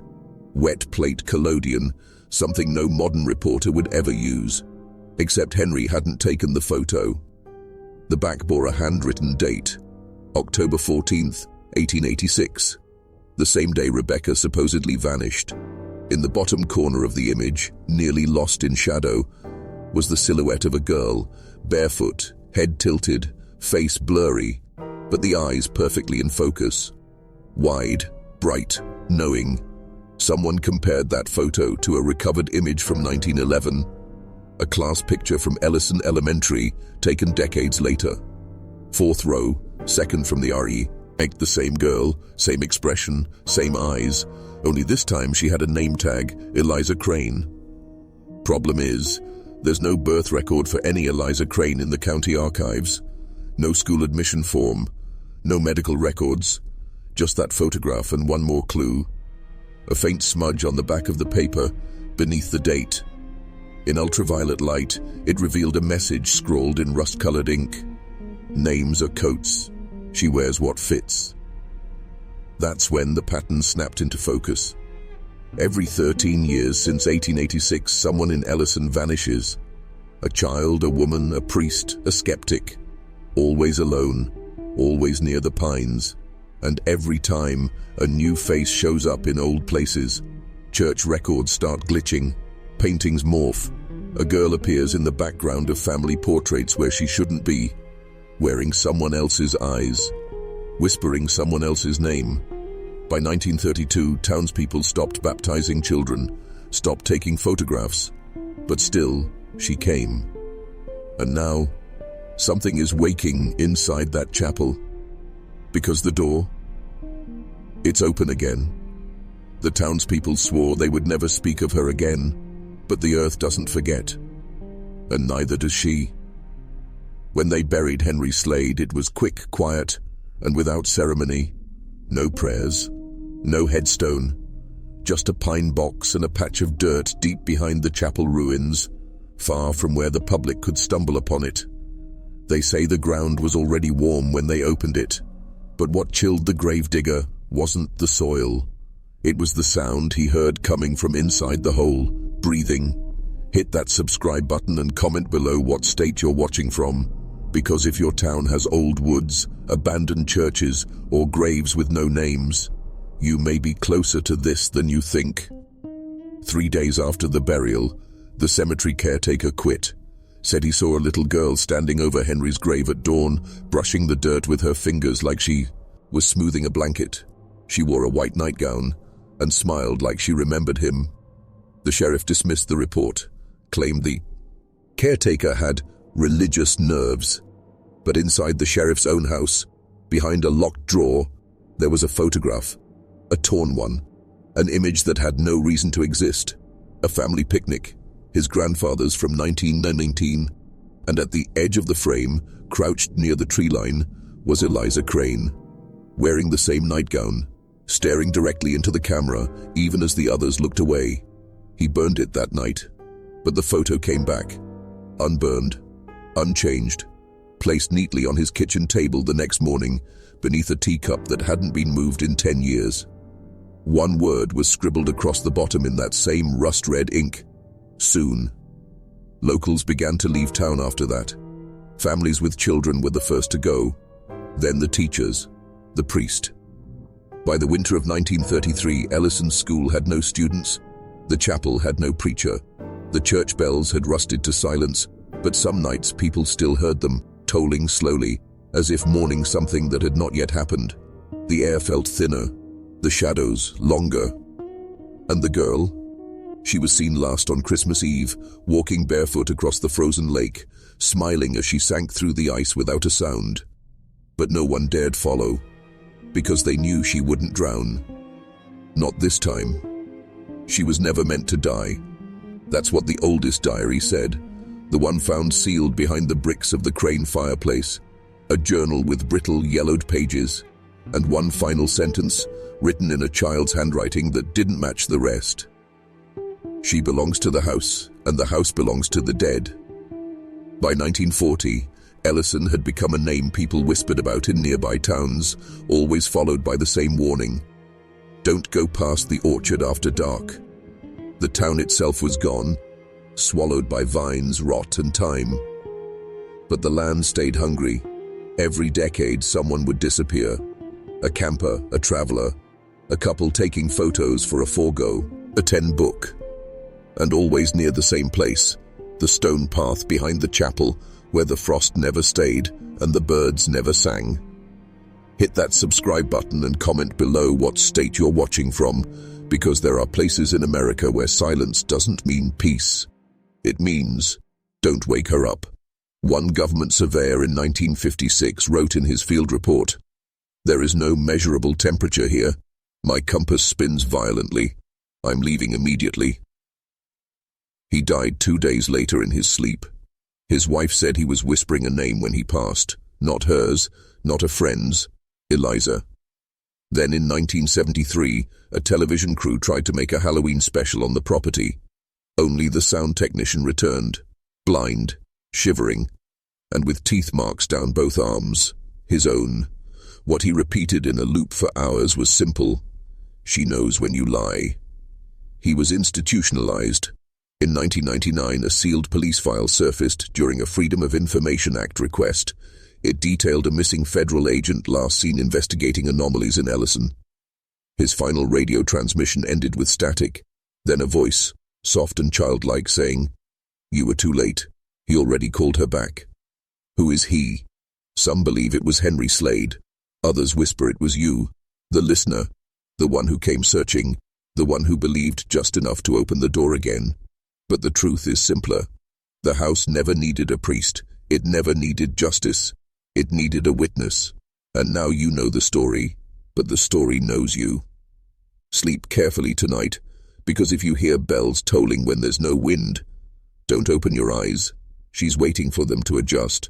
Wet plate collodion, something no modern reporter would ever use. Except Henry hadn't taken the photo. The back bore a handwritten date, October 14th, 1886, the same day Rebecca supposedly vanished. In the bottom corner of the image, nearly lost in shadow, was the silhouette of a girl, barefoot, head tilted, face blurry, but the eyes perfectly in focus. Wide, bright, knowing. Someone compared that photo to a recovered image from 1911, a class picture from Ellison Elementary taken decades later. Fourth row, second from the RE, the same girl, same expression, same eyes, only this time she had a name tag, Eliza Crane. Problem is, there's no birth record for any Eliza Crane in the county archives. No school admission form, no medical records, just that photograph and one more clue. A faint smudge on the back of the paper, beneath the date. In ultraviolet light, it revealed a message scrawled in rust-colored ink. Names are coats. She wears what fits. That's when the pattern snapped into focus. Every 13 years since 1886, someone in Ellison vanishes. A child, a woman, a priest, a skeptic. Always alone, always near the pines. And every time, a new face shows up in old places. Church records start glitching. Paintings morph. A girl appears in the background of family portraits where she shouldn't be. Wearing someone else's eyes. Whispering someone else's name. By 1932, townspeople stopped baptizing children, stopped taking photographs. But still, she came. And now, something is waking inside that chapel. Because the door, it's open again. The townspeople swore they would never speak of her again, but the earth doesn't forget. And neither does she. When they buried Henry Slade, it was quick, quiet, and without ceremony. No prayers, no headstone, just a pine box and a patch of dirt deep behind the chapel ruins, far from where the public could stumble upon it. They say the ground was already warm when they opened it, but what chilled the gravedigger wasn't the soil. It was the sound he heard coming from inside the hole, breathing. Hit that subscribe button and comment below what state you're watching from, because if your town has old woods, abandoned churches, or graves with no names, you may be closer to this than you think. 3 days after the burial, the cemetery caretaker quit. Said he saw a little girl standing over Henry's grave at dawn, brushing the dirt with her fingers like she was smoothing a blanket. She wore a white nightgown and smiled like she remembered him. The sheriff dismissed the report, claimed the caretaker had religious nerves. But inside the sheriff's own house, behind a locked drawer, there was a photograph, a torn one, an image that had no reason to exist, a family picnic, his grandfather's from 1919, and at the edge of the frame, crouched near the tree line, was Eliza Crane, wearing the same nightgown, staring directly into the camera, even as the others looked away. He burned it that night, but the photo came back, unburned, unchanged, placed neatly on his kitchen table the next morning, beneath a teacup that hadn't been moved in 10 years. One word was scribbled across the bottom in that same rust-red ink: soon. Locals began to leave town after that. Families with children were the first to go, then the teachers, the priest. By the winter of 1933, Ellison's school had no students, the chapel had no preacher, the church bells had rusted to silence, but some nights people still heard them, tolling slowly, as if mourning something that had not yet happened. The air felt thinner, the shadows longer. And the girl? She was seen last on Christmas Eve, walking barefoot across the frozen lake, smiling as she sank through the ice without a sound. But no one dared follow, because they knew she wouldn't drown. Not this time. She was never meant to die. That's what the oldest diary said, the one found sealed behind the bricks of the Crane fireplace, a journal with brittle, yellowed pages, and one final sentence, written in a child's handwriting that didn't match the rest. She belongs to the house, and the house belongs to the dead. By 1940, Ellison had become a name people whispered about in nearby towns, always followed by the same warning: don't go past the orchard after dark. The town itself was gone, swallowed by vines, rot, and time. But the land stayed hungry. Every decade, someone would disappear. A camper, a traveler, a couple taking photos for a forego, a 10 book. And always near the same place, the stone path behind the chapel, where the frost never stayed and the birds never sang. Hit that subscribe button and comment below what state you're watching from, because there are places in America where silence doesn't mean peace. It means, don't wake her up. One government surveyor in 1956 wrote in his field report, "There is no measurable temperature here. My compass spins violently. I'm leaving immediately." He died 2 days later in his sleep. His wife said he was whispering a name when he passed, not hers, not a friend's, Eliza. Then in 1973, a television crew tried to make a Halloween special on the property. Only the sound technician returned, blind, shivering, and with teeth marks down both arms, his own. What he repeated in a loop for hours was simple: "She knows when you lie." He was institutionalized. In 1999, a sealed police file surfaced during a Freedom of Information Act request. It detailed a missing federal agent last seen investigating anomalies in Ellison. His final radio transmission ended with static, then a voice, soft and childlike, saying, "You were too late. He already called her back." Who is he? Some believe it was Henry Slade. Others whisper it was you, the listener, the one who came searching, the one who believed just enough to open the door again. But the truth is simpler. The house never needed a priest. It never needed justice. It needed a witness. And now you know the story, but the story knows you. Sleep carefully tonight, because if you hear bells tolling when there's no wind, don't open your eyes. She's waiting for them to adjust.